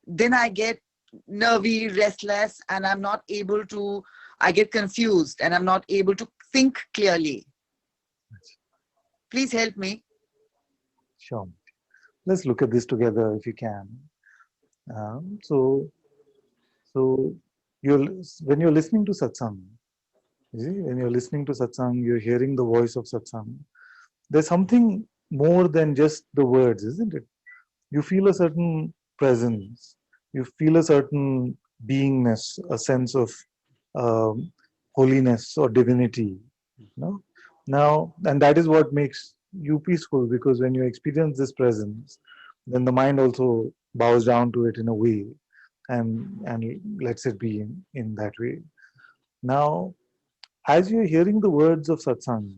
then I get nervy, restless, and I get confused and I'm not able to think clearly. Please help me. Sure. Let's look at this together if you can. So when you're listening to satsang, you see, when you're listening to satsang, you're hearing the voice of satsang. There's something more than just the words, isn't it? You feel a certain presence, you feel a certain beingness, a sense of um, holiness or divinity. No? Now, and that is what makes you peaceful, because when you experience this presence, then the mind also bows down to it in a way and lets it be in that way. Now, as you're hearing the words of satsang,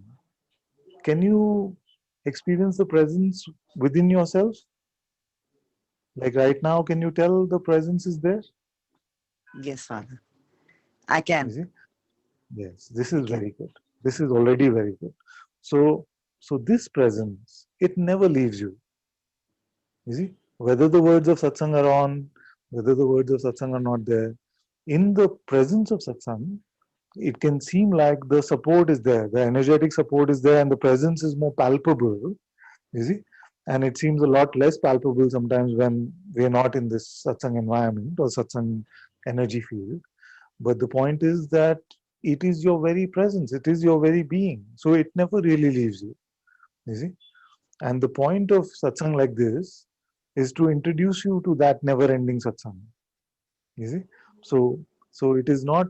can you experience the presence within yourself? Like right now, can you tell the presence is there? Yes, Father. I You can. see? Yes, this I is can. very good. This is already very good. So, so this presence, it never leaves you. You see, whether the words of satsang are on, whether the words of satsang are not there, in the presence of satsang, it can seem like the support is there, the energetic support is there, and the presence is more palpable. You see, and it seems a lot less palpable sometimes when we are not in this satsang environment or satsang energy field. But the point is that it is your very presence, it is your very being. So it never really leaves you. You see? And the point of satsang like this is to introduce you to that never-ending satsang. You see? So it is not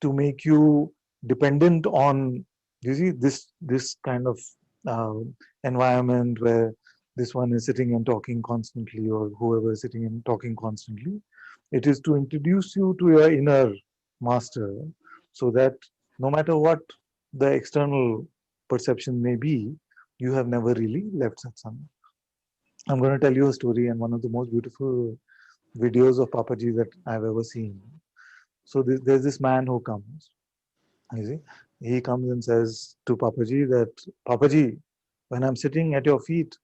to make you dependent on, you see, this kind of uh, environment where this one is sitting and talking constantly, or whoever is sitting and talking constantly. It is to introduce you to your inner master, so that no matter what the external perception may be, you have never really left satsang. I'm going to tell you a story, and one of the most beautiful videos of Papaji that I've ever seen. So there's this man who comes, you see, he comes and says to Papaji that, Papaji, when I'm sitting at your feet,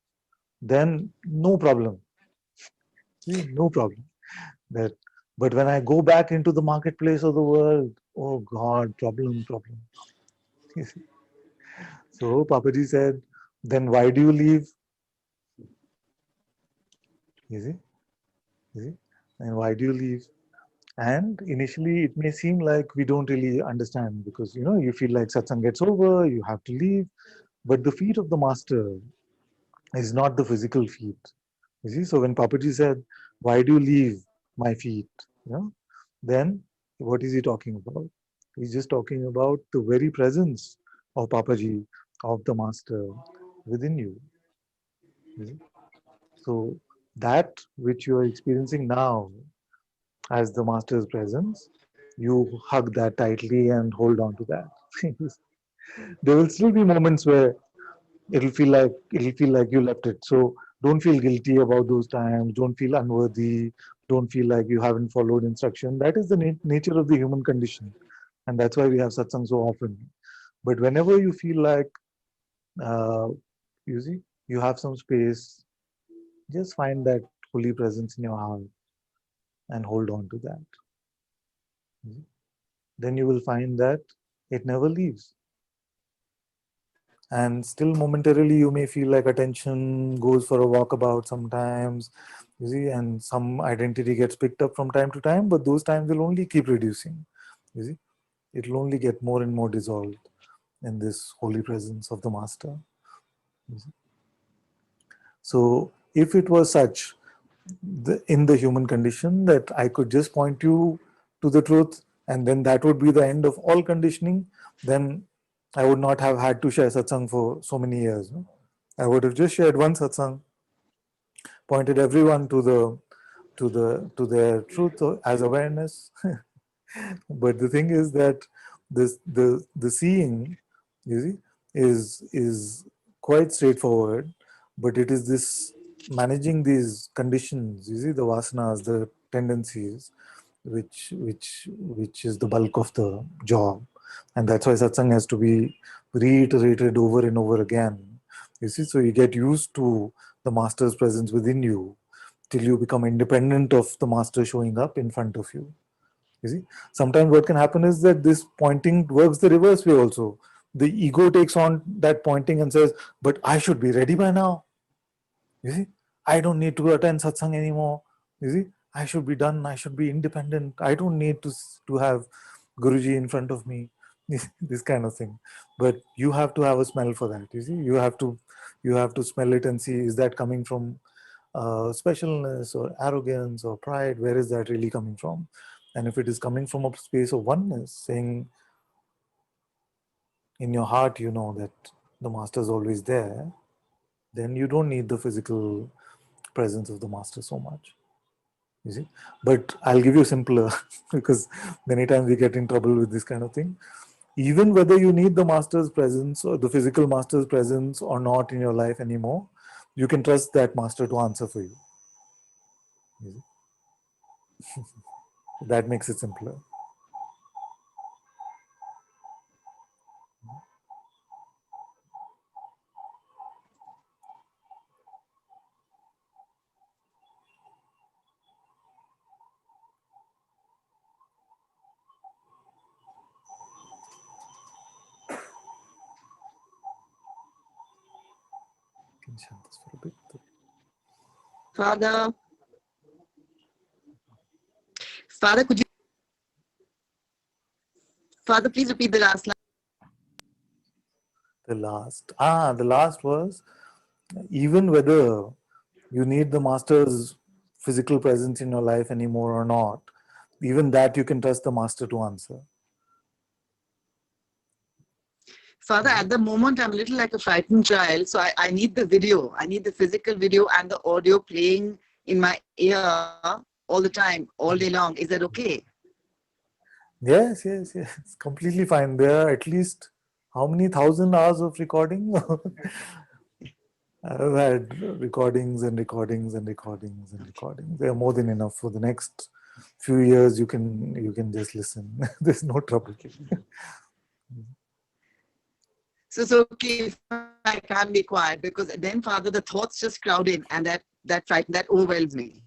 then no problem, see, no problem. That, but when I go back into the marketplace of the world, oh God, problem, problem. You see? So Papaji said, then why do you leave? You see, you see, and why do you leave? And initially, it may seem like we don't really understand, because you feel like satsang gets over, you have to leave. But the feet of the master is not the physical feet. You see, so when Papaji said, "Why do you leave my feet?" You know, then what is he talking about? He's just talking about the very presence of Papaji, of the master within you. You see? So that which you are experiencing now as the master's presence, you hug that tightly and hold on to that. There will still be moments where it'll feel like you left it. So don't feel guilty about those times. Don't feel unworthy. Don't feel like you haven't followed instruction. That is the nature of the human condition, and that's why we have satsang so often. But whenever you feel like uh, you see you have some space, just find that holy presence in your heart and hold on to that. Then you will find that it never leaves. And still momentarily you may feel like attention goes for a walkabout sometimes, you see, and some identity gets picked up from time to time, but those times will only keep reducing. You see, it will only get more and more dissolved in this holy presence of the master. So if it was such in the human condition that I could just point you to the truth, and then that would be the end of all conditioning, then I would not have had to share satsang for so many years. No? I would have just shared one satsang, pointed everyone to their truth as awareness. But the thing is that the seeing, you see, is quite straightforward, but it is this managing these conditions, you see, the vasanas, the tendencies, which is the bulk of the job. And that's why satsang has to be reiterated over and over again, You see, so you get used to the master's presence within you till you become independent of the master showing up in front of you. You see, sometimes what can happen is that this pointing works the reverse way also. The ego takes on that pointing and says, but I should be ready by now. You see, I don't need to attend satsang anymore. You see, I should be done. I should be independent. I don't need to have Guruji in front of me. This kind of thing. But you have to have a smell for that. You see, you have to smell it and see, is that coming from specialness or arrogance or pride? Where is that really coming from? And if it is coming from a space of oneness, saying in your heart, you know that the master is always there, then you don't need the physical presence of the master so much. You see, but I'll give you simpler because many times we get in trouble with this kind of thing. Even whether you need the master's presence or the physical master's presence or not in your life anymore, you can trust that master to answer for you. You see? That makes it simpler. Can you shut this for a bit? Father, Father, could you, Father, please repeat the last line. The last was, even whether you need the master's physical presence in your life anymore or not, even that you can trust the master to answer. Father, at the moment, I'm a little like a frightened child. So I need the video. I need the physical video and the audio playing in my ear all the time, all day long. Is that okay? Yes, it's completely fine. There are at least how many thousand hours of recording? I've had recordings and recordings and recordings and recordings. They are more than enough for the next few years. You can just listen. There's no trouble. So it's okay if I can't be quiet, because then, Father, the thoughts just crowd in, and that overwhelms me.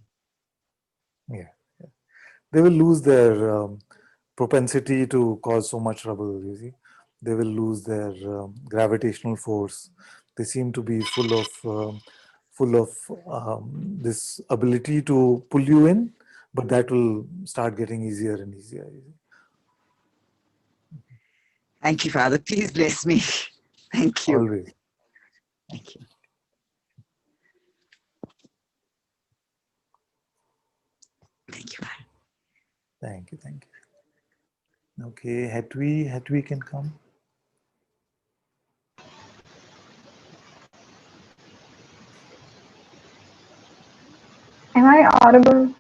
Yeah. They will lose their propensity to cause so much trouble. You see, they will lose their gravitational force. They seem to be full of this ability to pull you in, but that will start getting easier and easier. You see. Thank you, Father. Please bless me. Thank you. Always. Thank you. Thank you, Father. Thank you. Okay, Hetwi can come. Am I audible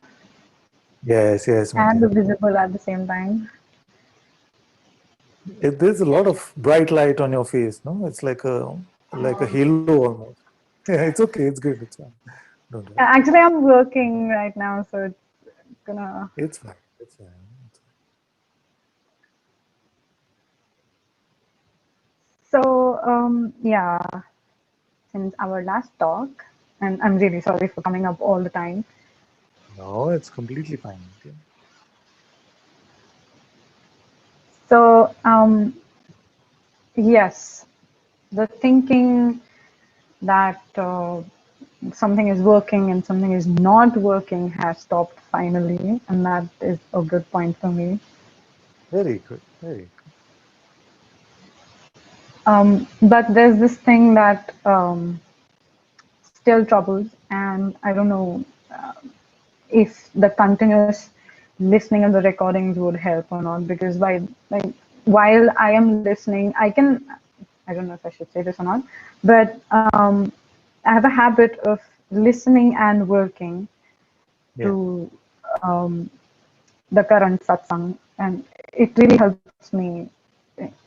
Yes, and Madhya. visible at the same time? There's a lot of bright light on your face, no? It's like a halo almost. Yeah, it's okay. It's good. It's fine. Don't worry. Actually, I'm working right now, so it's gonna. It's fine. So, yeah, since our last talk, and I'm really sorry for coming up all the time. No, it's completely fine. Okay. So, yes, the thinking that something is working and something is not working has stopped finally, and that is a good point for me. Very good. But there's this thing that still troubles, and I don't know if the continuous listening of the recordings would help or not, because while I am listening, I don't know if I should say this or not, but I have a habit of listening and working to the current satsang, and it really helps me.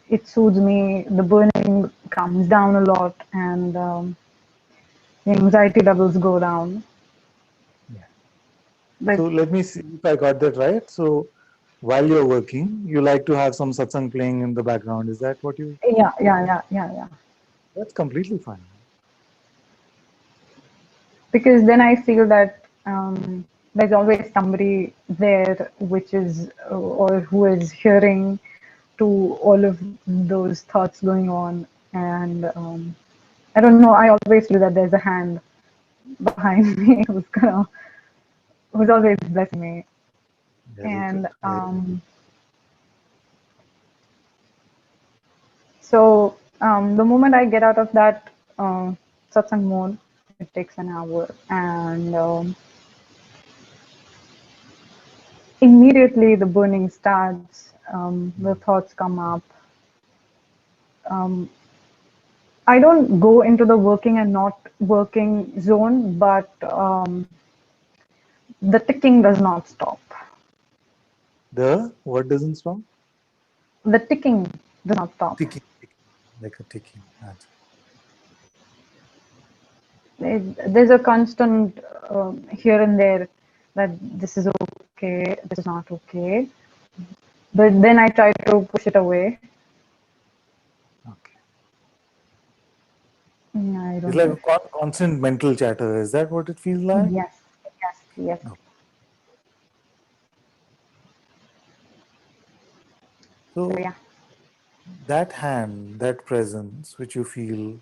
It soothes me. The burning comes down a lot, and the anxiety levels go down. Yeah. But So let me see if I got that right. So while you're working, you like to have some satsang playing in the background. Is that what you? yeah. That's completely fine. because then I feel that there's always somebody there which is or who is hearing to all of those thoughts going on, and I don't know, I always feel that there's a hand behind me who's always blessing me. Very good. And so the moment I get out of that satsang mode, it takes an hour, and immediately the burning starts, the thoughts come up. Um, I don't go into the working and not working zone, but the ticking does not stop. The what doesn't stop? The ticking does not stop. Ticking, like a ticking. That's There's a constant here and there that this is okay, this is not okay. But then I try to push it away. okay. I It's don't like know. a constant mental chatter. Is that what it feels like? Yes, yes, yes. No. So Yeah. that hand, that presence which you feel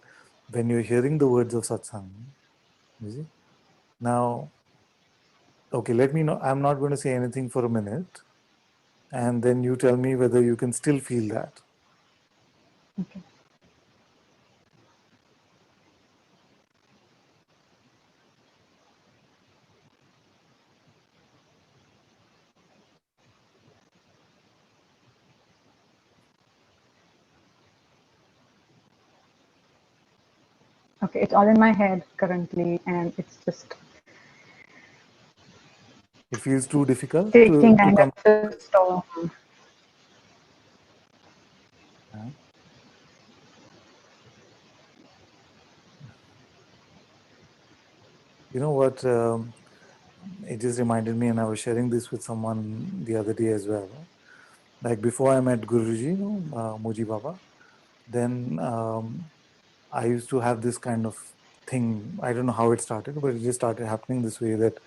when you're hearing the words of satsang, you see? Now, okay, let me know. I'm not going to say anything for a minute, and then you tell me whether you can still feel that. Okay. Okay, it's all in my head currently, and it's just It feels too difficult taking to kind come. of a storm. Huh? You know what? It just reminded me, and I was sharing this with someone the other day as well. Like before I met Guruji, Muji Baba, then I used to have this kind of thing. I don't know how it started, but it just started happening this way that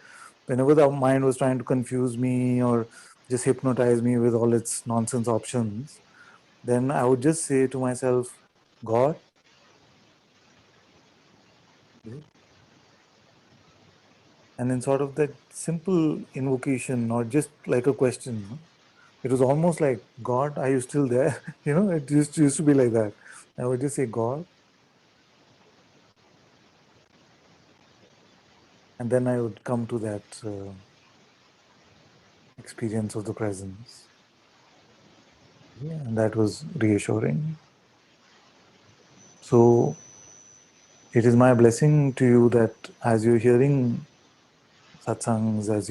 whenever the mind was trying to confuse me or just hypnotize me with all its nonsense options, then I would just say to myself, God. And then sort of that simple invocation, not just like a question. It was almost like, God, are you still there? It used to be like that. I would just say, God. And then I would come to that experience of the presence. Yeah, and that was reassuring. So it is my blessing to you that as you're hearing satsangs, as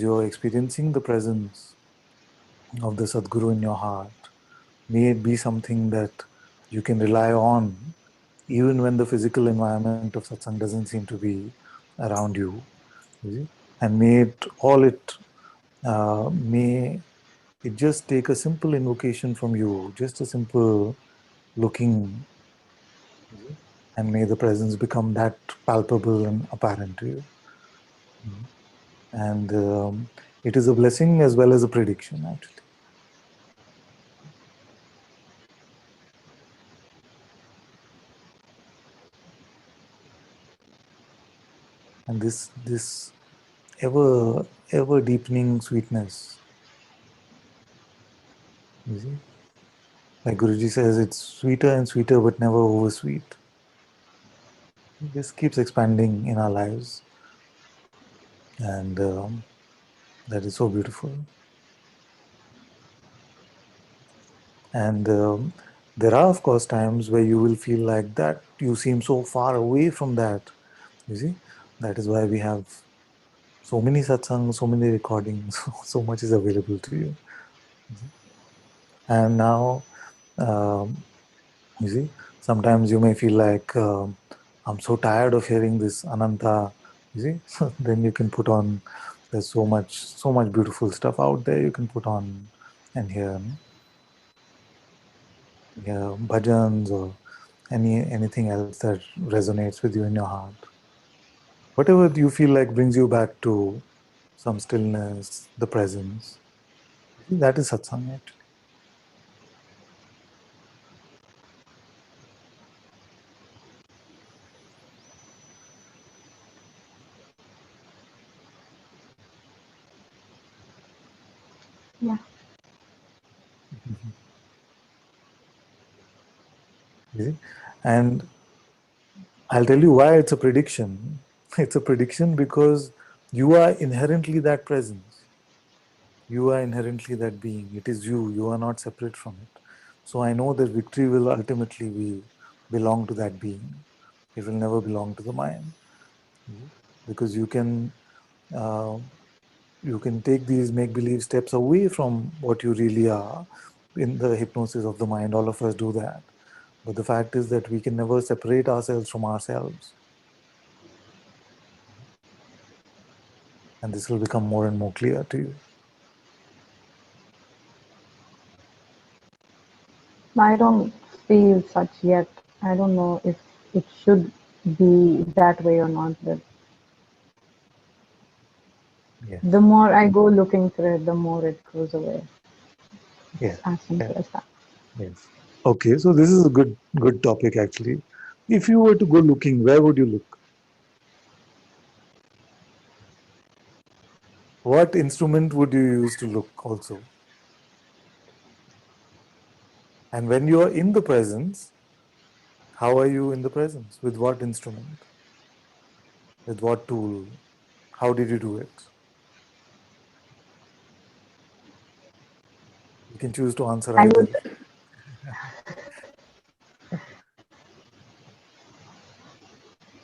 you're experiencing the presence of the Sadguru in your heart, may it be something that you can rely on even when the physical environment of satsang doesn't seem to be around you. You see? And may it just take a simple invocation from you, just a simple looking, you see? And may the presence become that palpable and apparent to you. And it is a blessing as well as a prediction, actually. And this ever deepening sweetness, you see, like Guruji says, it's sweeter and sweeter but never over sweet. This keeps expanding in our lives, and that is so beautiful. And there are, of course, times where you will feel like that you seem so far away from that. You see, that is why we have so many satsangs, so many recordings, so much is available to you. And now, um, you see, sometimes you may feel like I'm so tired of hearing this Ananta. You see, then you can put on. There's so much beautiful stuff out there you can put on and hear. Yeah, bhajans or anything else that resonates with you in your heart. Whatever you feel like brings you back to some stillness, the presence. That is satsang actually. Yeah. You see? And I'll tell you why it's a prediction. It's a prediction because you are inherently that presence. You are inherently that being. It is you. You are not separate from it. So I know that victory will ultimately belong to that being. It will never belong to the mind. Because uh, you can take these make-believe steps away from what you really are in the hypnosis of the mind. All of us do that. But the fact is that we can never separate ourselves from ourselves. And this will become more and more clear to you. I don't feel such yet. I don't know if it should be that way or not, but Yes, the more I go looking for it, the more it goes away. It's yes, as yes, simple as that. yes. Okay, so this is a good topic actually. If you were to go looking, where would you look? What instrument would you use to look also? And when you are in the presence, how are you in the presence? With what instrument? With what tool? How did you do it? You can choose to answer I either. would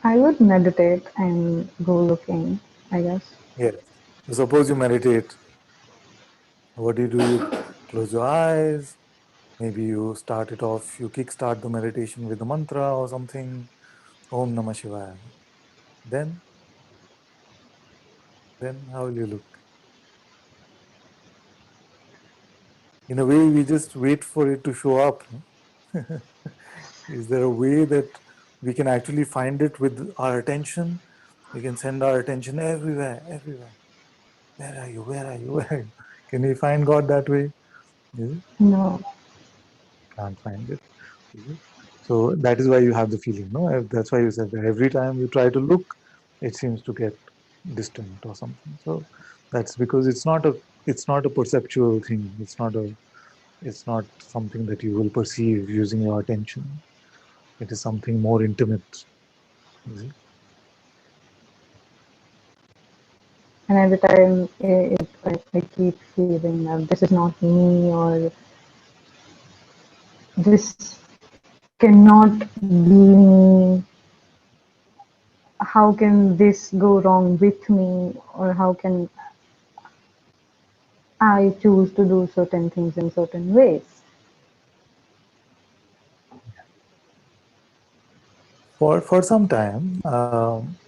I would meditate and go looking, I guess. Yes. So suppose you meditate. What do? You close your eyes. Maybe you start it off, you kickstart the meditation with a mantra or something. Om Namah Shivaya. Then how will you look? In a way, we just wait for it to show up. No? Is there a way that we can actually find it with our attention? We can send our attention everywhere, everywhere. Where are you? Where are you? Where are you? Can we find God that way? Is it? No. Can't find it. Is it? So that is why you have the feeling, no? That's why you said that every time you try to look, it seems to get distant or something. So that's because it's not a perceptual thing. It's not something that you will perceive using your attention. It is something more intimate. Is it? And every time I keep feeling that this is not me or this cannot be me. How can this go wrong with me? Or how can I choose to do certain things in certain ways? For some time,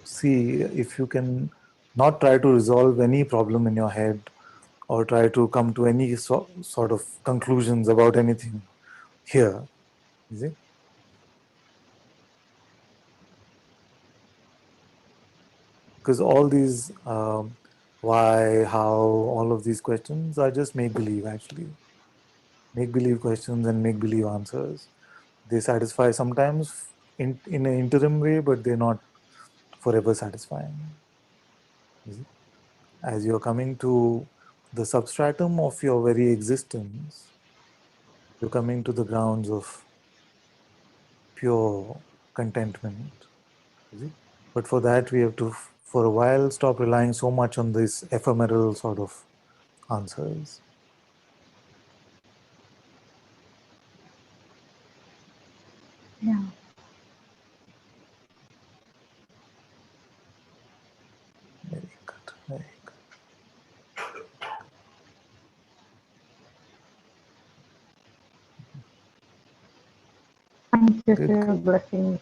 see if you can not try to resolve any problem in your head or try to come to any sort of conclusions about anything here. You see? Because all these why, how, all of these questions are just make believe actually. Make believe questions and make believe answers. They satisfy sometimes in an interim way, but they're not forever satisfying. You see? As you're coming to the substratum of your very existence, you're coming to the grounds of pure contentment. You see? But for that, we have to, for a while, stop relying so much on these ephemeral sort of answers. Yeah. Very good. Very good. Thank you for Good, your good. blessings.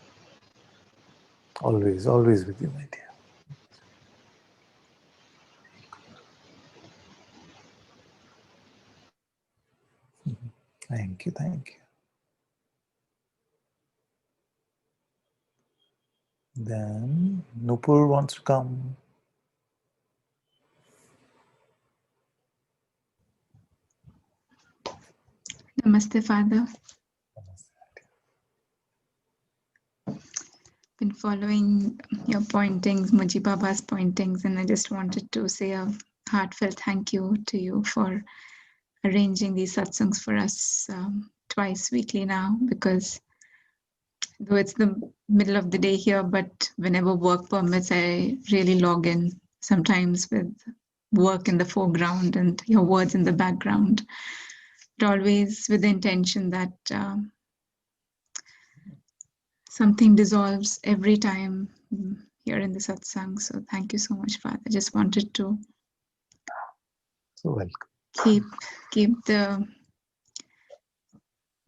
Always, always with you, my dear. Thank you, thank you. Then, no Nupur wants to come. Namaste, Father. Been following your pointings, Muji Baba's pointings, and I just wanted to say a heartfelt thank you to you for arranging these satsangs for us twice weekly now, because though it's the middle of the day here, but whenever work permits, I really log in, sometimes with work in the foreground and your words in the background, but always with the intention that something dissolves every time here in the satsang. So thank you so much, Father. Just wanted to So welcome. keep the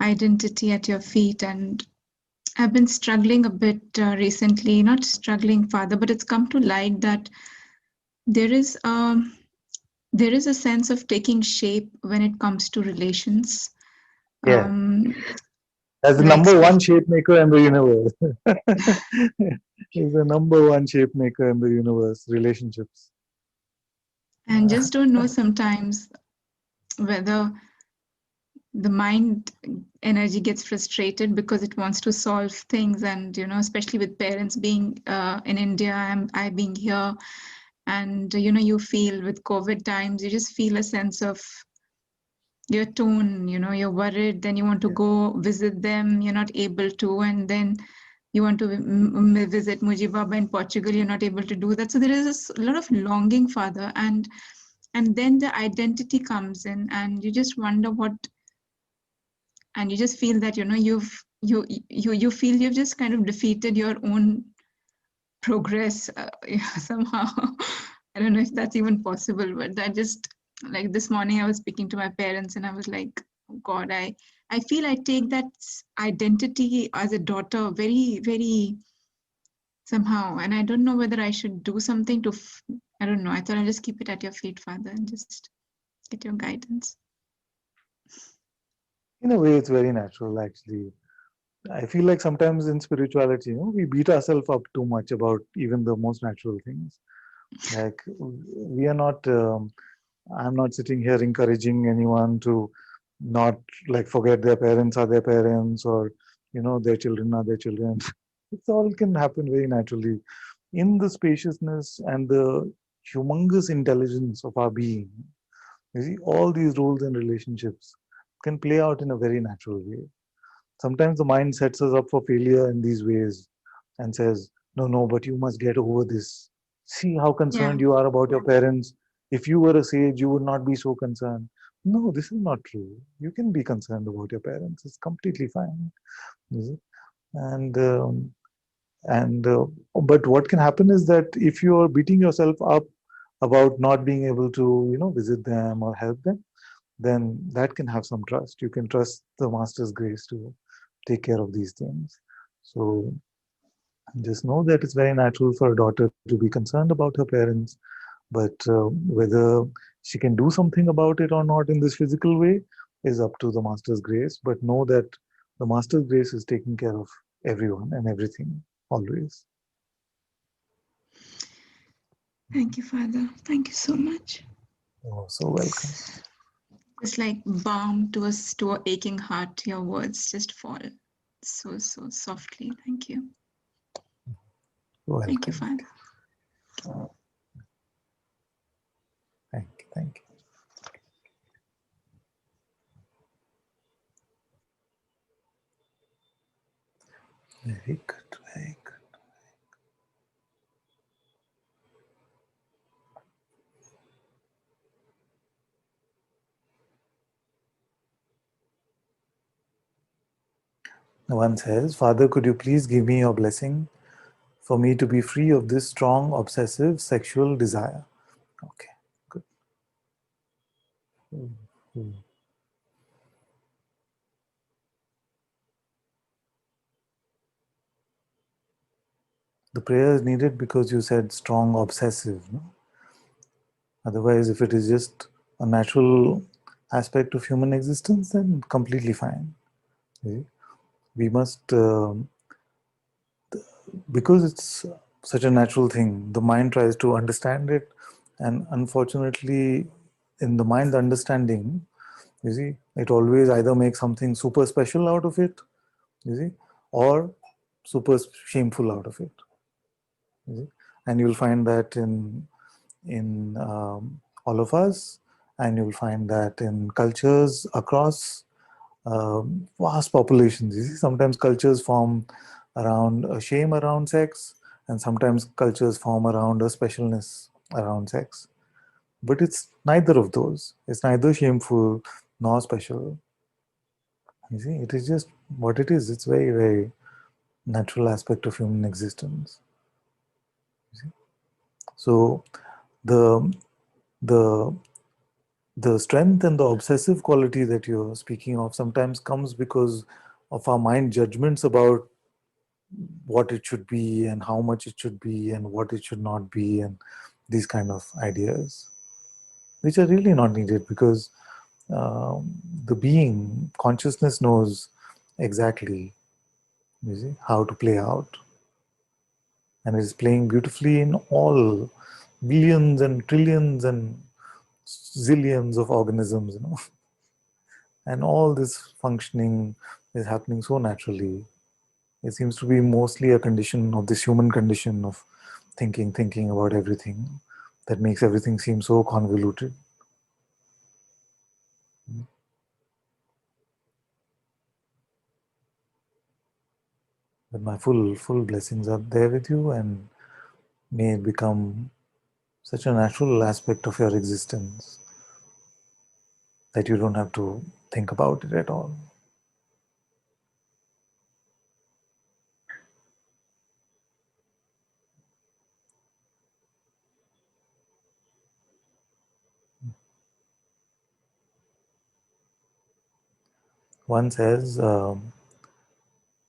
identity at your feet. And I've been struggling a bit recently, not struggling, Father, but it's come to light that there is a sense of taking shape when it comes to relations. Yeah. As the like number one shape maker in the universe. He's the number one shape maker in the universe, relationships. And just don't know sometimes whether the mind energy gets frustrated because it wants to solve things, and especially with parents being in India, I being here, and you feel with COVID times, you just feel a sense of your tone, you're worried, then you want to go visit them, you're not able to, and then you want to visit Muji Baba in Portugal, you're not able to do that. So there is a lot of longing, Father, and then the identity comes in, and you just wonder and you just feel that you feel you've just kind of defeated your own progress somehow. I don't know if that's even possible, but that just, like, this morning I was speaking to my parents and I was like, oh God, I feel I take that identity as a daughter very, very somehow, and I don't know whether I should do something to I don't know. I thought I'll just keep it at your feet, Father, and just get your guidance. In a way, it's very natural, actually. I feel like sometimes in spirituality, we beat ourselves up too much about even the most natural things. Like, we are not, I'm not sitting here encouraging anyone to not like forget their parents are their parents, or, their children are their children. It all can happen very naturally. In the spaciousness and the humongous intelligence of our being, you see, all these roles and relationships can play out in a very natural way. Sometimes the mind sets us up for failure in these ways and says, no, but you must get over this. See how concerned you are about your parents. If you were a sage, you would not be so concerned. No, this is not true. You can be concerned about your parents. It's completely fine. And but what can happen is that if you are beating yourself up about not being able to visit them or help them, then that can have some trust. You can trust the master's grace to take care of these things. So just know that it's very natural for a daughter to be concerned about her parents, but whether she can do something about it or not in this physical way is up to the master's grace. But know that the master's grace is taking care of everyone and everything, always. Thank you, Father. Thank you so much. Oh, so welcome. It's like balm to a aching heart. Your words just fall so softly. Thank you. Welcome. Thank you, Father. Thank you. Very good, very good. One says, Father, could you please give me your blessing for me to be free of this strong, obsessive sexual desire? Okay, good. The prayer is needed because you said strong, obsessive. No? Otherwise, if it is just a natural aspect of human existence, then completely fine. Okay? We must, because it's such a natural thing. The mind tries to understand it, and unfortunately, in the mind understanding, you see, it always either makes something super special out of it, you see, or super shameful out of it. You see? And you'll find that in all of us, and you'll find that in cultures across vast populations. You see, sometimes cultures form around a shame around sex, and sometimes cultures form around a specialness around sex. But it's neither of those. It's neither shameful nor special. You see, it is just what it is. It's very, very natural aspect of human existence. So the the the strength and the obsessive quality that you're speaking of sometimes comes because of our mind judgments about what it should be and how much it should be and what it should not be, and these kind of ideas, which are really not needed, because the being consciousness knows exactly, you see, how to play out, and is playing beautifully in all billions and trillions and zillions of organisms, and all this functioning is happening so naturally. It seems to be mostly a condition of this human condition of thinking about everything, that makes everything seem so convoluted. But my full blessings are there with you, and may it become such a natural aspect of your existence that you don't have to think about it at all. One says,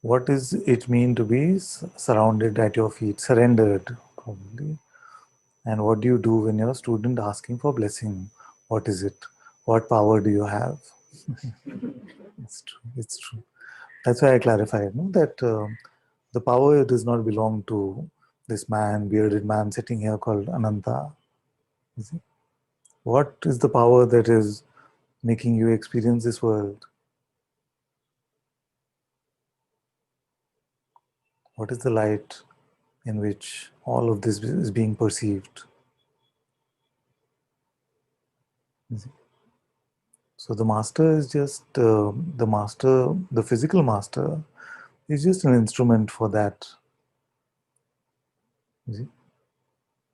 what does it mean to be surrounded at your feet, surrendered, probably? And what do you do when you're a student asking for blessing? What is it? What power do you have? It's true. It's true. That's why I clarified, no, that the power does not belong to this man, bearded man sitting here called Ananta. You see? What is the power that is making you experience this world? What is the light in which all of this is being perceived? You see? So the master is just the master, the physical master is just an instrument for that. You see?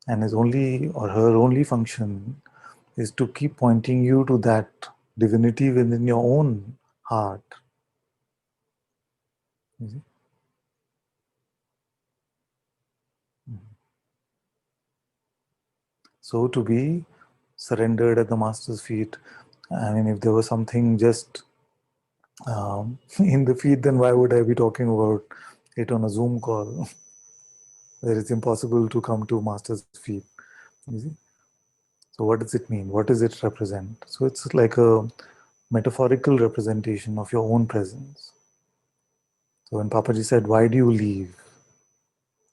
And his only or her only function is to keep pointing you to that divinity within your own heart. You see? So to be surrendered at the master's feet, I mean, if there was something just in the feet, then why would I be talking about it on a Zoom call where it's impossible to come to master's feet? You see? So what does it mean? What does it represent? So it's like a metaphorical representation of your own presence. So when Papaji said, why do you leave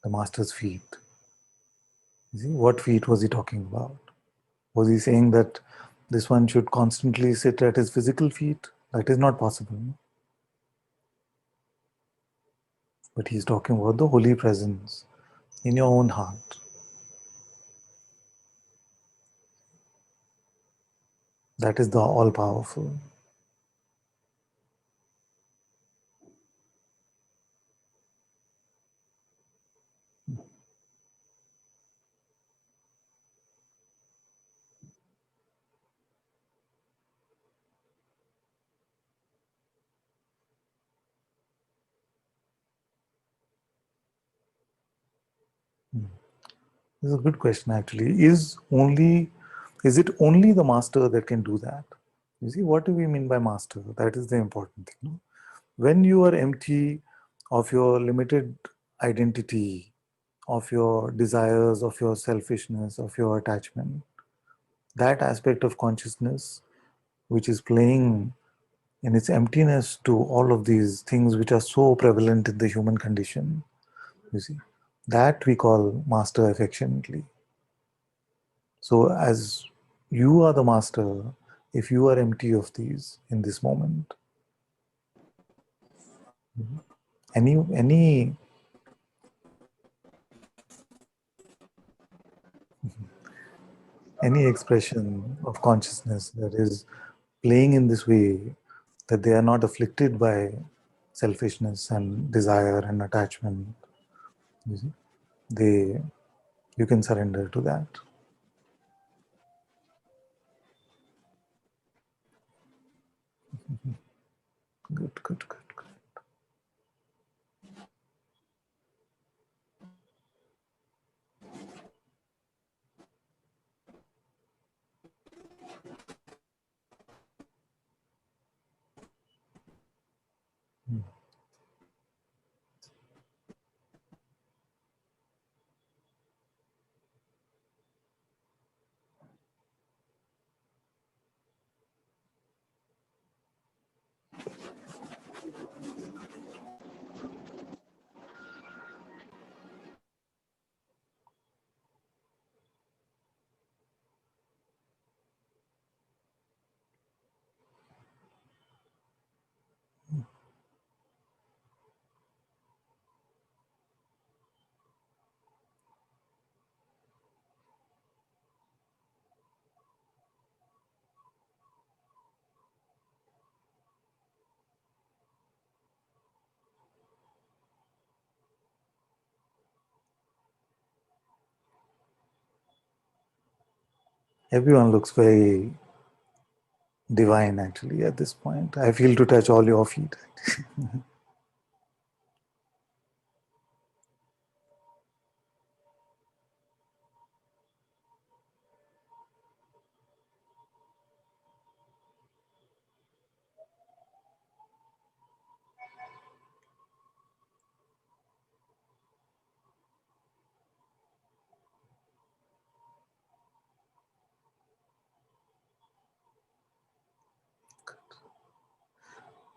the master's feet? You see, what feet was he talking about? Was he saying that this one should constantly sit at his physical feet? That is not possible. But he's talking about the holy presence in your own heart. That is the all-powerful. This is a good question, actually. Is it only the master that can do that? You see, what do we mean by master? That is the important thing. No? When you are empty of your limited identity, of your desires, of your selfishness, of your attachment, that aspect of consciousness, which is playing in its emptiness to all of these things which are so prevalent in the human condition, you see, That we call master affectionately. So as you are the master, if you are empty of these in this moment, any expression of consciousness that is playing in this way, that they are not afflicted by selfishness and desire and attachment, you see, you can surrender to that. Good, good, good, good. Everyone looks very divine actually at this point. I feel to touch all your feet.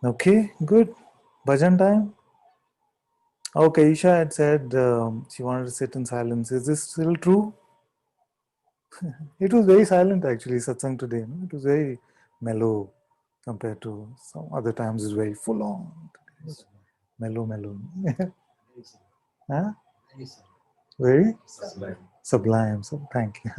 Okay, good. Bhajan time. Okay, Isha had said she wanted to sit in silence. Is this still true? It was very silent actually, satsang today. No? It was very mellow compared to some other times. It's very full on. Mellow, mellow. Huh? Very sublime. So thank you.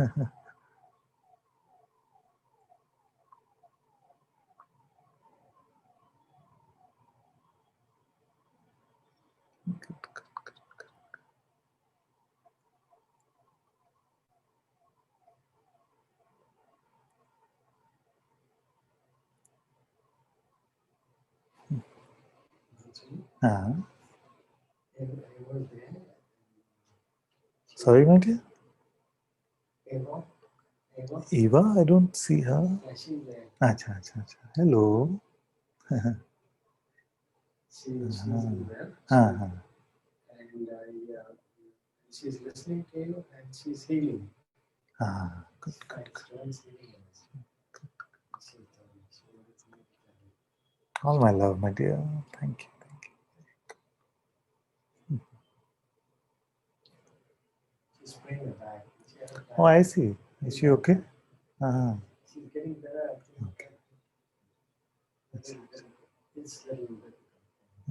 Uh, sorry, my dear. Eva, I don't see her. Acha, acha, acha. Hello. Uh-huh. She's listening to you and she's healing. Good, good, good. All my love, my dear. Thank you, thank you. She's bringing her back. Oh, I see. Is she okay? She's getting better. Okay. It's little bit.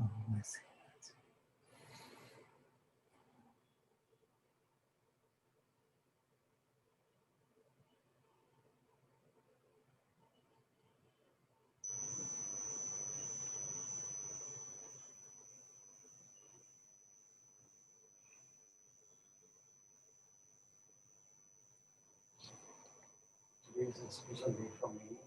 Oh, I see. Today's a special day for me.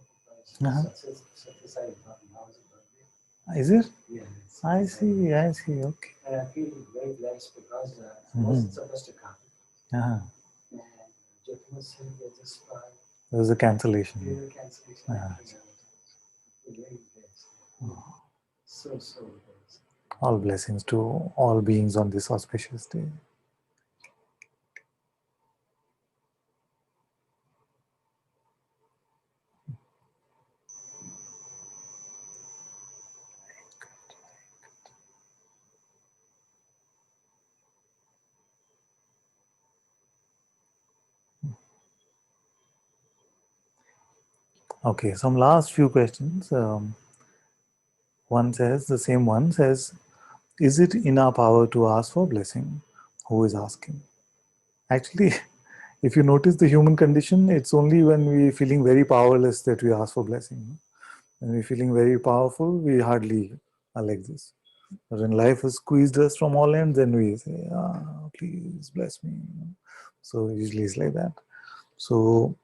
Is it? Yeah. I see, I see. Okay. And I feel very blessed because I wasn't supposed to come. Uh-huh. And Jyoti was saying that just There was a cancellation. cancellation. Uh-huh. Very blessed. So blessed. All blessings to all beings on this auspicious day. Okay, some last few questions. One says, the same one says, is it in our power to ask for blessing? Who is asking? Actually, if you notice the human condition, it's only when we're feeling very powerless that we ask for blessing. When we're feeling very powerful, we hardly are like this. But when life has squeezed us from all ends, then we say, please bless me. So usually it's like that. So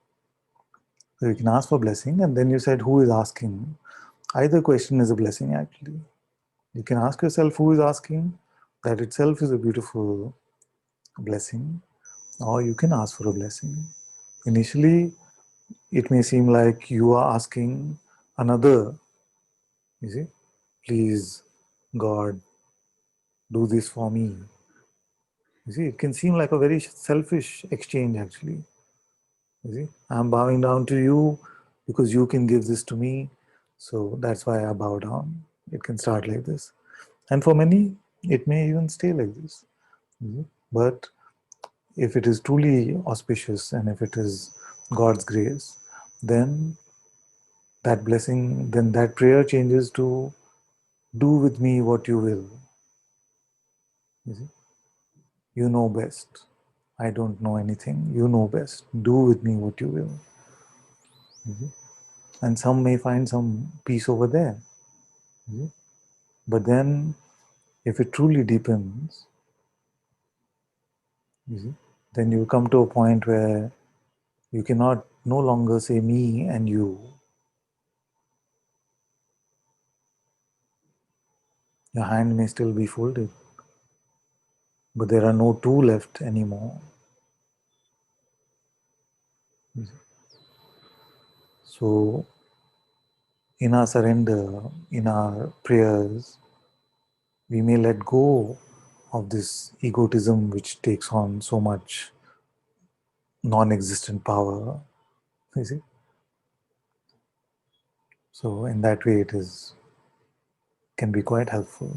you can ask for blessing, and then you said, who is asking? Either question is a blessing, actually. You can ask yourself who is asking. That itself is a beautiful blessing. Or you can ask for a blessing. Initially, it may seem like you are asking another, you see, please, God, do this for me. You see, it can seem like a very selfish exchange, actually. You see, I'm bowing down to you because you can give this to me. So that's why I bow down. It can start like this. And for many, it may even stay like this. But if it is truly auspicious and if it is God's grace, then that blessing, then that prayer changes to do with me what you will. You see? You know best. I don't know anything. You know best. Do with me what you will. You see? And some may find some peace over there. You see? But then, if it truly deepens, you see, then you come to a point where you cannot no longer say me and you. Your hand may still be folded, but there are no two left anymore. So, in our surrender, in our prayers, we may let go of this egotism which takes on so much non-existent power. You see? So, in that way, it is can be quite helpful.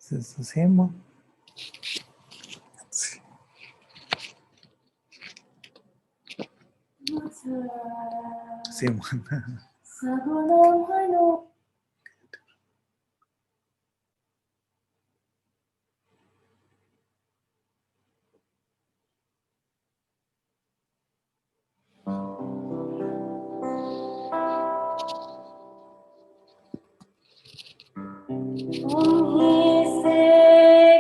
Is this the same one? Let's see. Same one. तुम्हीं से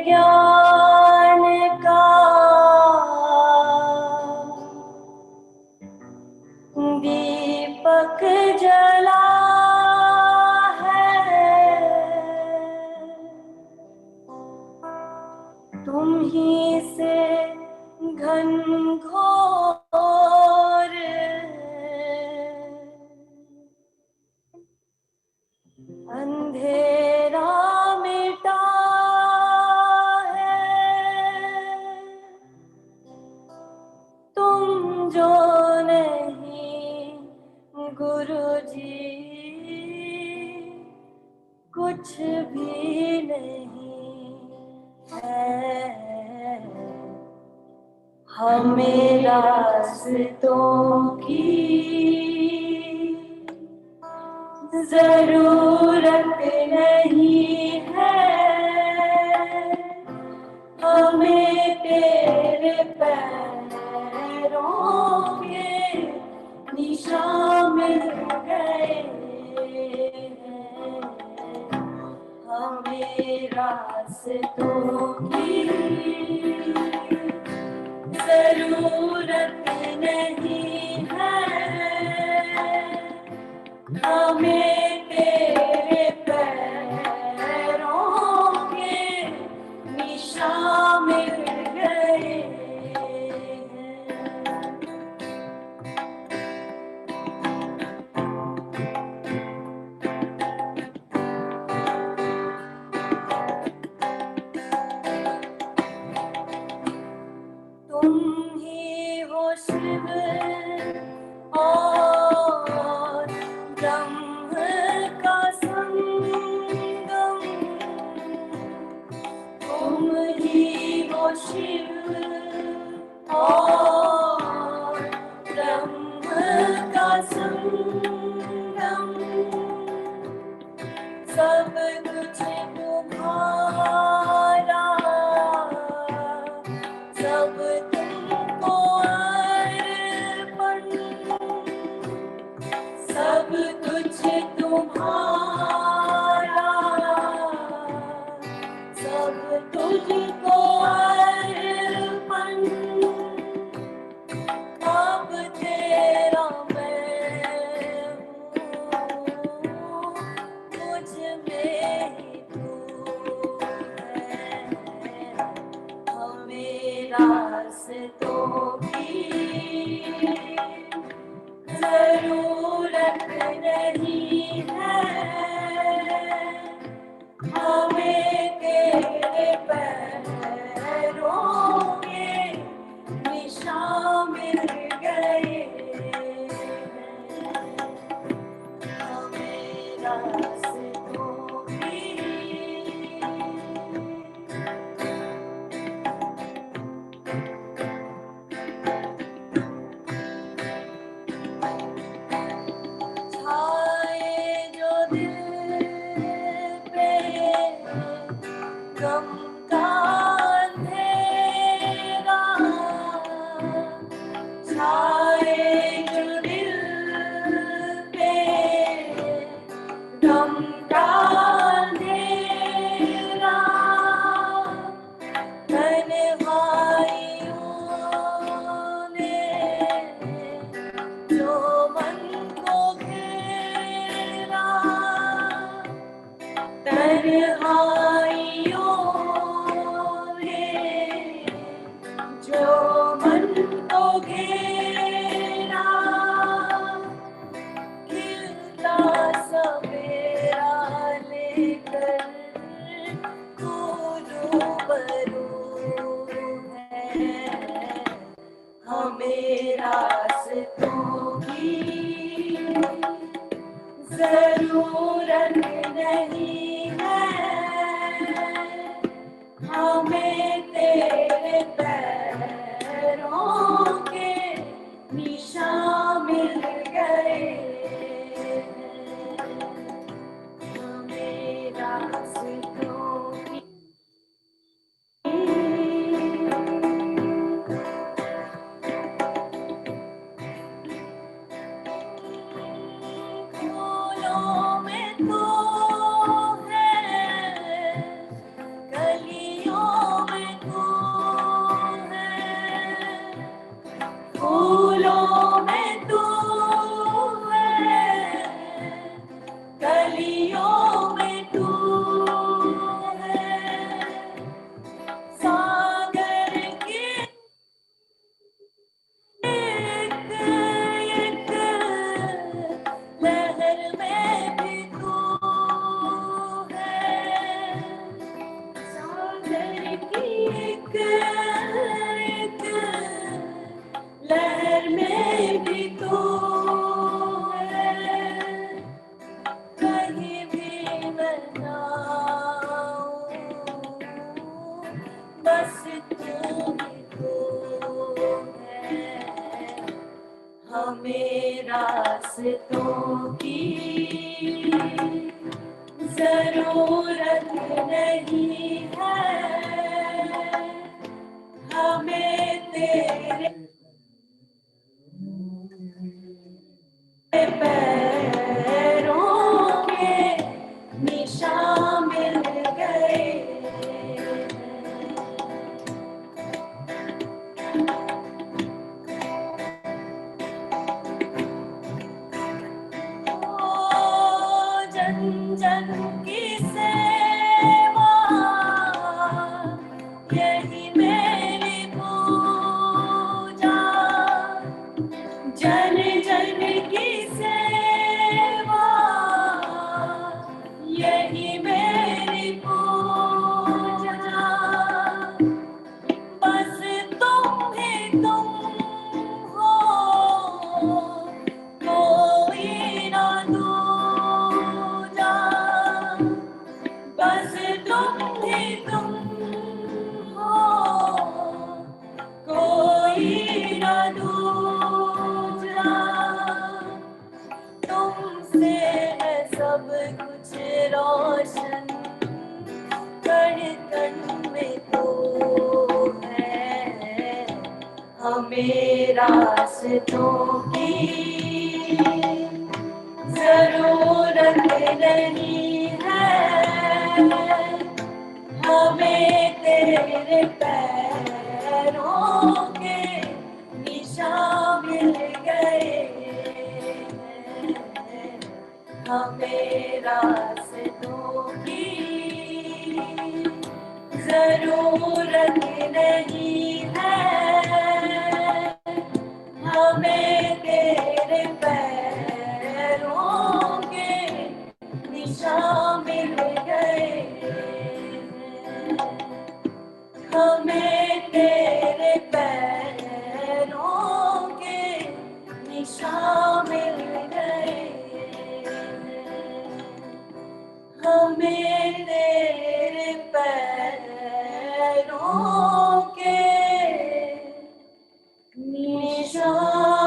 ज्ञान का दीपक जला है, तुम्हीं से घनघोर अंधेरा मिटा है, तुम जो नहीं गुरुजी कुछ भी नहीं है, हमें रास्तों की जरूरत नहीं है, हमें तेरे पैरों के निशान मिल गए हैं, हमें रास्तों की जरूरत नहीं है, हमें तेरे पैरों के निशान मिल गए हैं। तुम ही हो शिव और ब्रह्म का संगम, तुम ही हो शिव और ब्रह्म का संगम, सब कुछ तुम्हारा, सब तुमको अर्पण, सब कुछ तुम्हारा, सब तुझको अर्पण, अब तेरा मैं हूँ, मुझ में ही तू है, हमें रास्तों की जरूरत नहीं है, हमें तेरे पैरों के निशान मिल गए हैं, हमें रास्तों की छाए जो दिल पे गम का अंधेरा, छाए जो दिल पे गम का अंधेरा, तन्हाइयों ने जो मन को घेरा, तन्हाइयों ने जो मन को घेरा, खिलता सवेरा लेकर तू रूबरू है, हमें रास्तों की जरूरत नहीं है, हमें तेरे पैरों के निशान मिल गए हैं, हमें रास्तों की फूलों में तू है, कलियों में तू है, फूलों में तू है, कलियों में तू है, सागर के एक एक लहर में भी तू है, सागर की एक एक लहर में भी तू है, कहीं भी मैं ना आऊं, बस तू ही तो हमें रास्तों की जरूरत नहीं है, हमें तेरे पैरों के निशान मिल गए। जन जन की सेवा यही मेरी पूजा, जन जन की सेवा यही मेरी पूजा, बस तुम ही तुम हो, कोई ना दूजा, बस तुम ही तुम हो, कोई ना दूजा, तुमसे है सब कुछ रोशन, कण कण में तो है हमें रास्तों की जरूरत नहीं है, हमें तेरे पैरों के निशान मिल गए हैं, हमें रास्तों की जरूरत नहीं है, हमें तेरे पैरों के निशान मिल गए हैं, हमें तेरे पैरों के निशान मिल गए हैं, हमें तेरे पैरों के निशान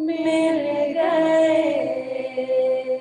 मिल गए हैं।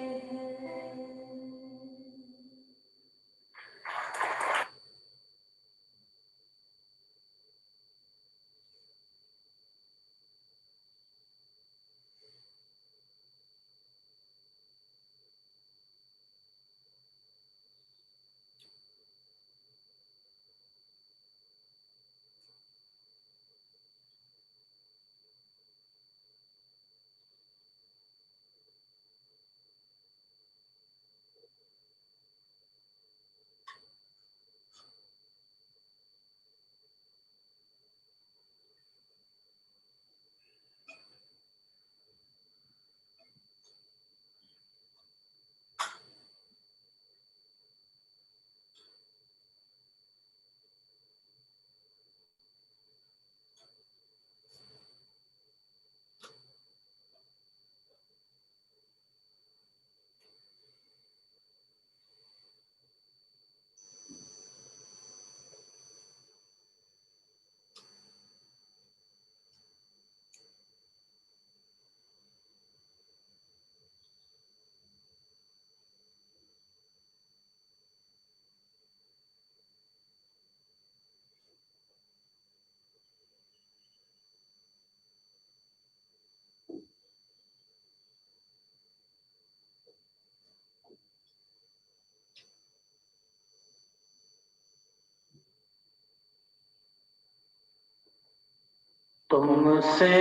तुमसे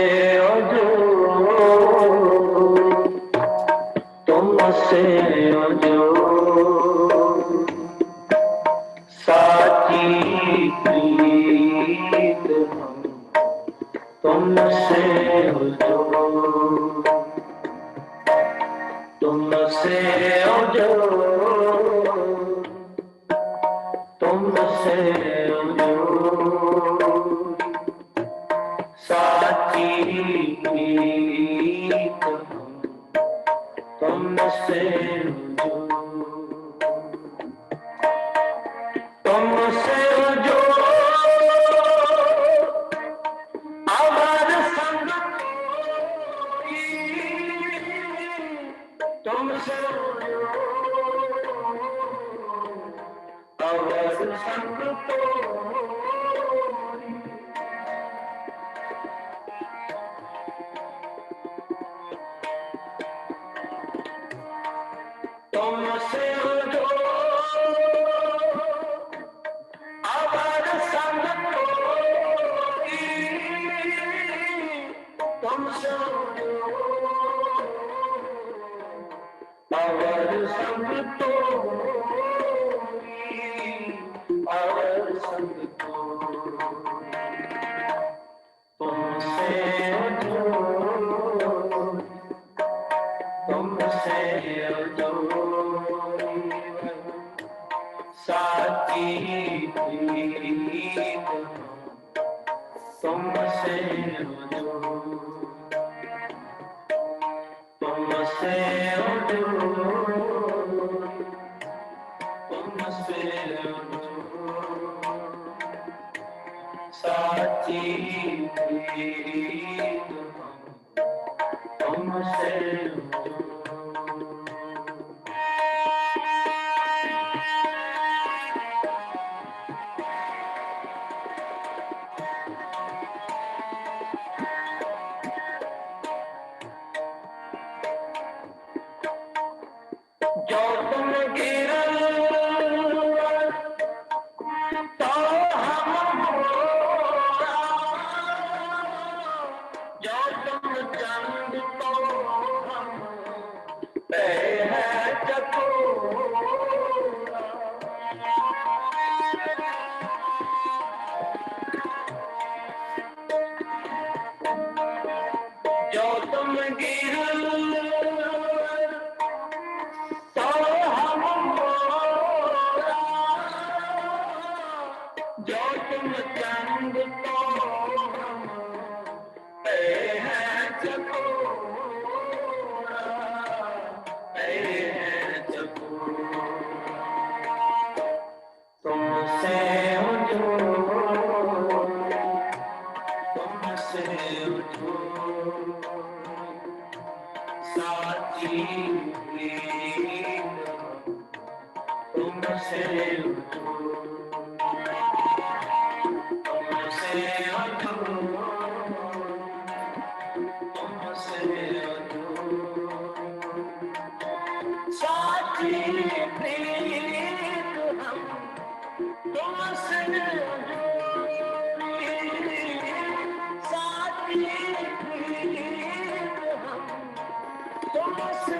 जो तुमसे जो साची प्रीत हम तुमसे जो तुमसे जो तुमसे जो साची प्रीत हम तुमसे जो तुमसे जो अमर संग तुम समझो और संग तोरी और संग तोरी तुमसे जो तुमसे जो साथी प्रीत तुमसे जो तुमसे जो तुमसे जो साथी प्रीत तुमसे जो जो तुम गिरल तो हम मोरा जो तुम चंद तो हम पे है चकोरा जो तुम गिरल तो हम मोरा जो तुम चंद तो हम पे है चकोरा पे है चकोरा तुमसे जो तुमसे जो साथी प्रीत तुमसे जो तुमसे जो तुमसे जो साथी प्रीत हम तुमसे जो साथी प्रीत हम तुमसे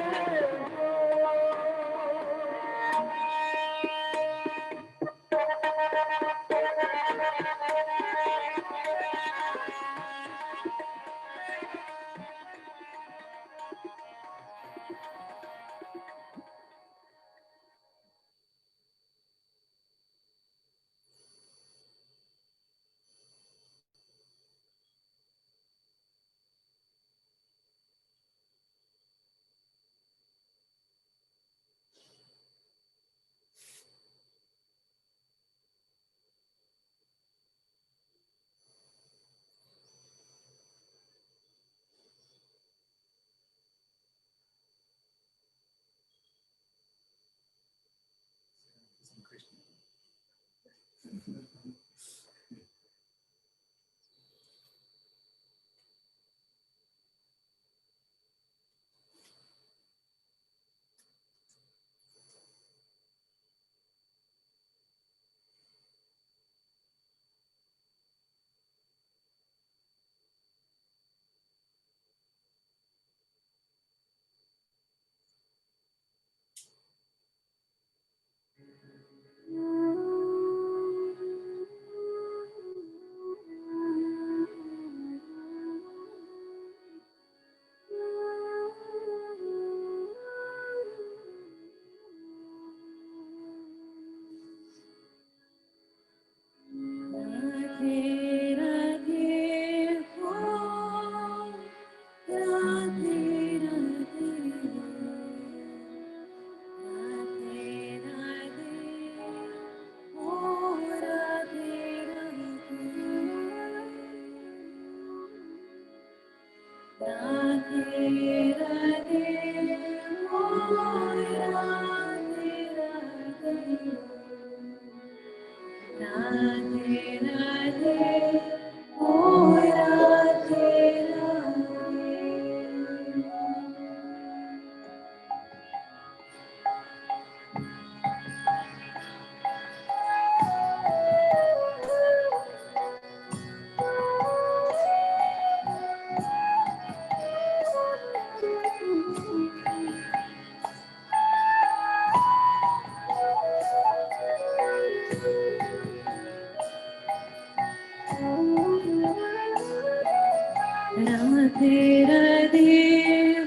राधे राधे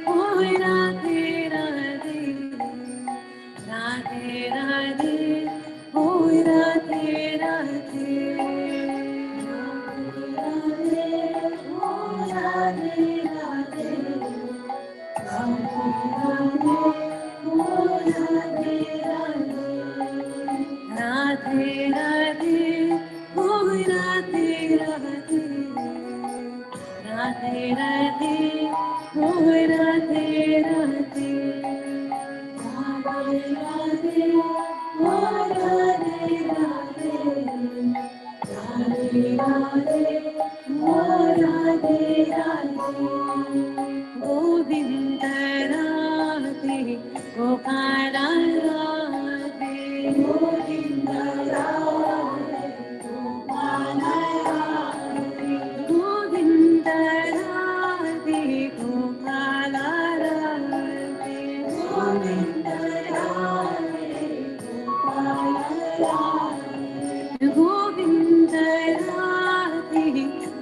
ओ राधे राधे राधे राधे ओ राधे राधे राधे ओ राधे राधे राधे राधे ओ राधे राधे राधे राधे ओ राधे राधे राधे राधे ओ राधे राधे राधे राधे ओ राधे राधे राधे राधे ओ राधे राधे गोविंद राधे गोपाल राधे गोविंद राधे गोपाल राधे गोविंद राधे गोपाल राधे गोविंद राधे गोपाल राधे गोविंद राधे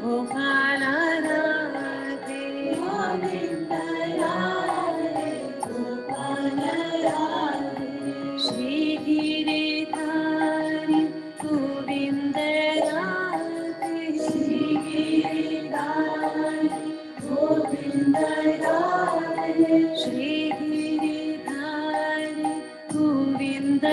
गोपाल राधे गोविंद राधे गोपाल राधे श्री गिरिधारी गोविंद राधे श्री गिरिधारी गोविंद राधे श्री गिरिधारी गोविंद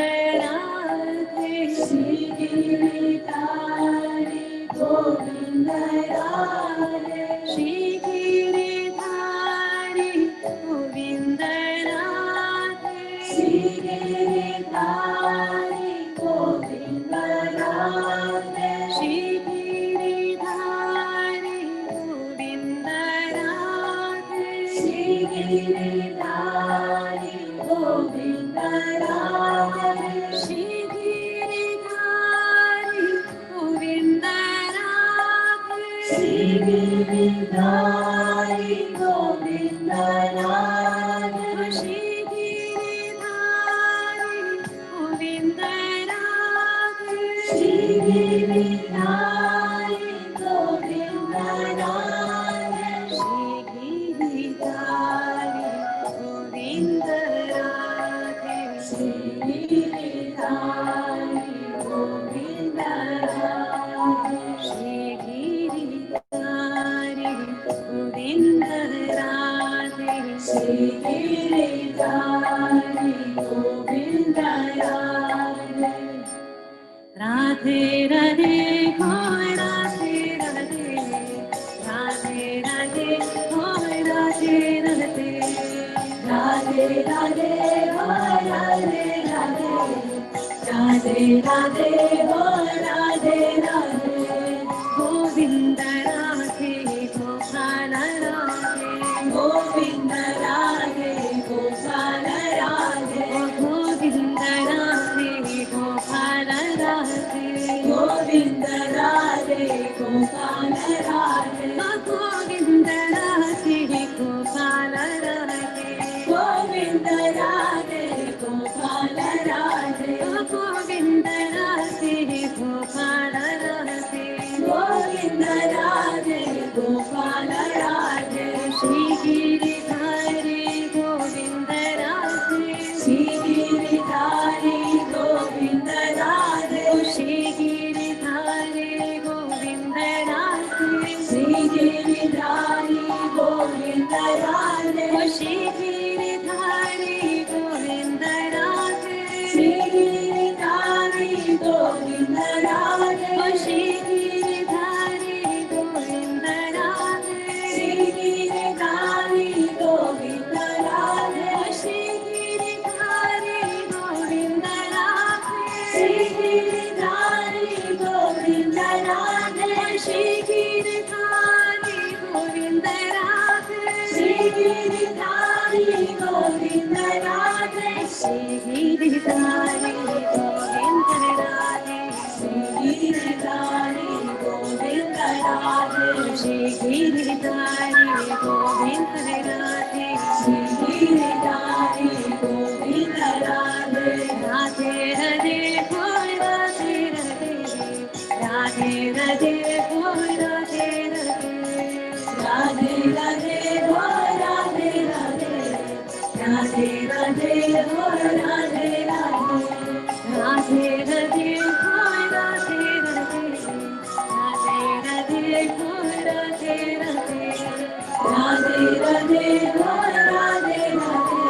राधे श्री गिरिधारी गोविंद राधे श्री गिरिधारी गोविंद राधे श्री गिरिधारी गोविंद राधे श्री गिरिधारी गोविंद राधे श्री गिरिधारी गोविंद राधे श्री गिरिधारी गोविंद राधे श्री गिरिधारी गोविंद राधे श्री गिरिधारी गोविंद राधे श्री गिरिधारी गोविंद राधे श्री गिरिधारी गोविंद राधे श्री गिरिधारी गोविंद राधे श्री गिरिधारी गोविंद राधे श्री गिरिधारी गोविंद राधे राधे राधे हो राधे राधे राधे राधे हो राधे राधे राधे राधे हो राधे राधे राधे राधे हो राधे राधे गोविंद राधे गोपाल राधे गोविंद राधे गोपाल राधे गोविंद राधे गोपाल राधे गोविंद राधे गोपाल राधे गोविंद राधे गोपाल राधे गोविंद राधे गोपाल राधे गोविंद राधे गोपाल राधे गोविंद राधे गोपाल राधे श्री गिरिधारी गोविंद राधे श्री गिरिधारी गोविंद राधे श्री गिरिधारी गोविंद राधे श्री गिरिधारी गोविंद राधे श्री गिरिधारी गोविंद राधे श्री गिरिधारी गोविंद राधे श्री गिरिधारी गोविंद राधे श्री गिरिधारी गोविंद राधे श्री गिरिधारी गोविंद राधे श्री गिरिधारी गोविंद राधे श्री गिरिधारी गोविंद राधे श्री गिरिधारी गोविंद राधे श्री गिरिधारी गोविंद राधे श्री गिरिधारी गोविंद राधे श्री गिरिधारी गोविंद राधे श्री गिरिधारी गोविंद राधे राधे राधे हो राधे राधे राधे राधे हो राधे राधे राधे राधे हो राधे राधे राधे राधे हो राधे राधे राधे राधे हो राधे राधे राधे राधे हो राधे राधे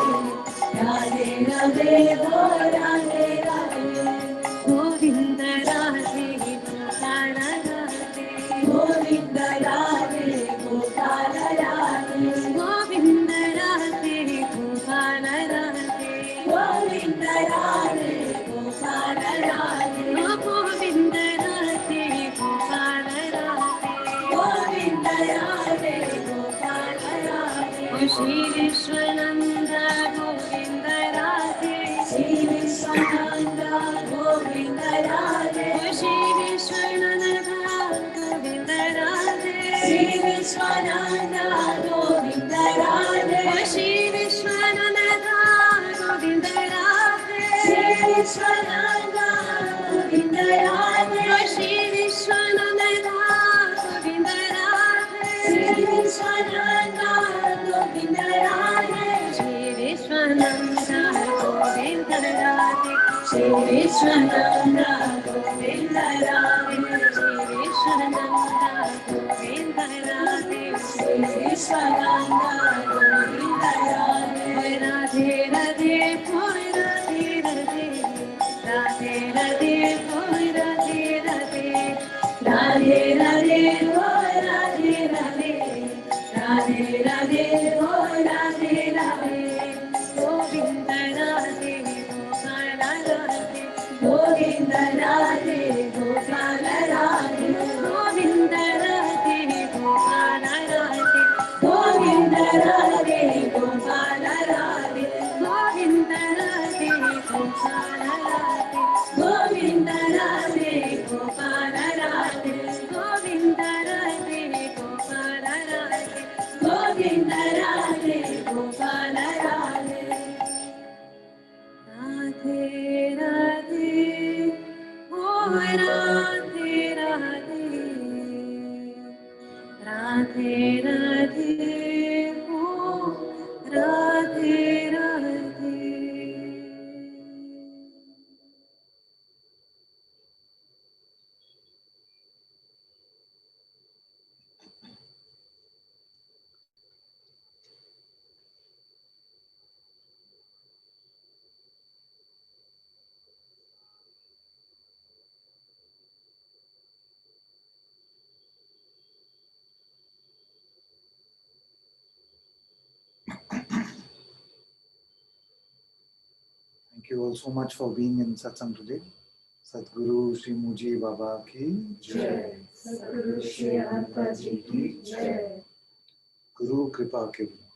राधे राधे हो राधे राधे गोविंद राधे गोपाल राधे गोविंद राधे गोपाल राधे गोविंद राधे गोपाल राधे गोविंद राधे गोपाल राधे गोविंद राधे गोपाल राधे गोविंद राधे गोपाल राधे श्री विश्वानंद गोविंद राधे श्री विश्वानंद गोविंद राधे श्री विश्वानंद गोविंद राधे श्री विश्वानंद गोविंद राधे श्री विश्वानंद गोविंद राधे श्री विश्वानंद गोविंद राधे श्री विश्वानंद गोविंद राधे श्री विश्वानंद गोविंद राधे श्री विश्वानंद गोविंद राधे श्री विश्वानंद गोविंद राधे श्री विश्वानंद गोविंद राधे श्री विश्वानंद गोविंद राधे राधे राधे बोल राधे राधे राधे राधे बोल राधे राधे राधे राधे बोल राधे राधे राधे राधे बोल राधे राधे गोविंद राधे गोपाल राधे गोविंद राधे गोपाल राधे गोविंद राधे गोपाल राधे गोविंद राधे गोपाल राधे गोविंद राधे गोपाल राधे गोविंद राधे गोपाल राधे गोविंद राधे गोपाल राधे गोविंद राधे गोपाल राधे राधे राधे ओ राधे राधे राधे राधे ओ Radhe Radhe Thank you all so much for being in satsang today. Sadhguru Sri Muji Baba ki जय सद्गुरु श्री अनंत जी की जय Guru Kripa ke.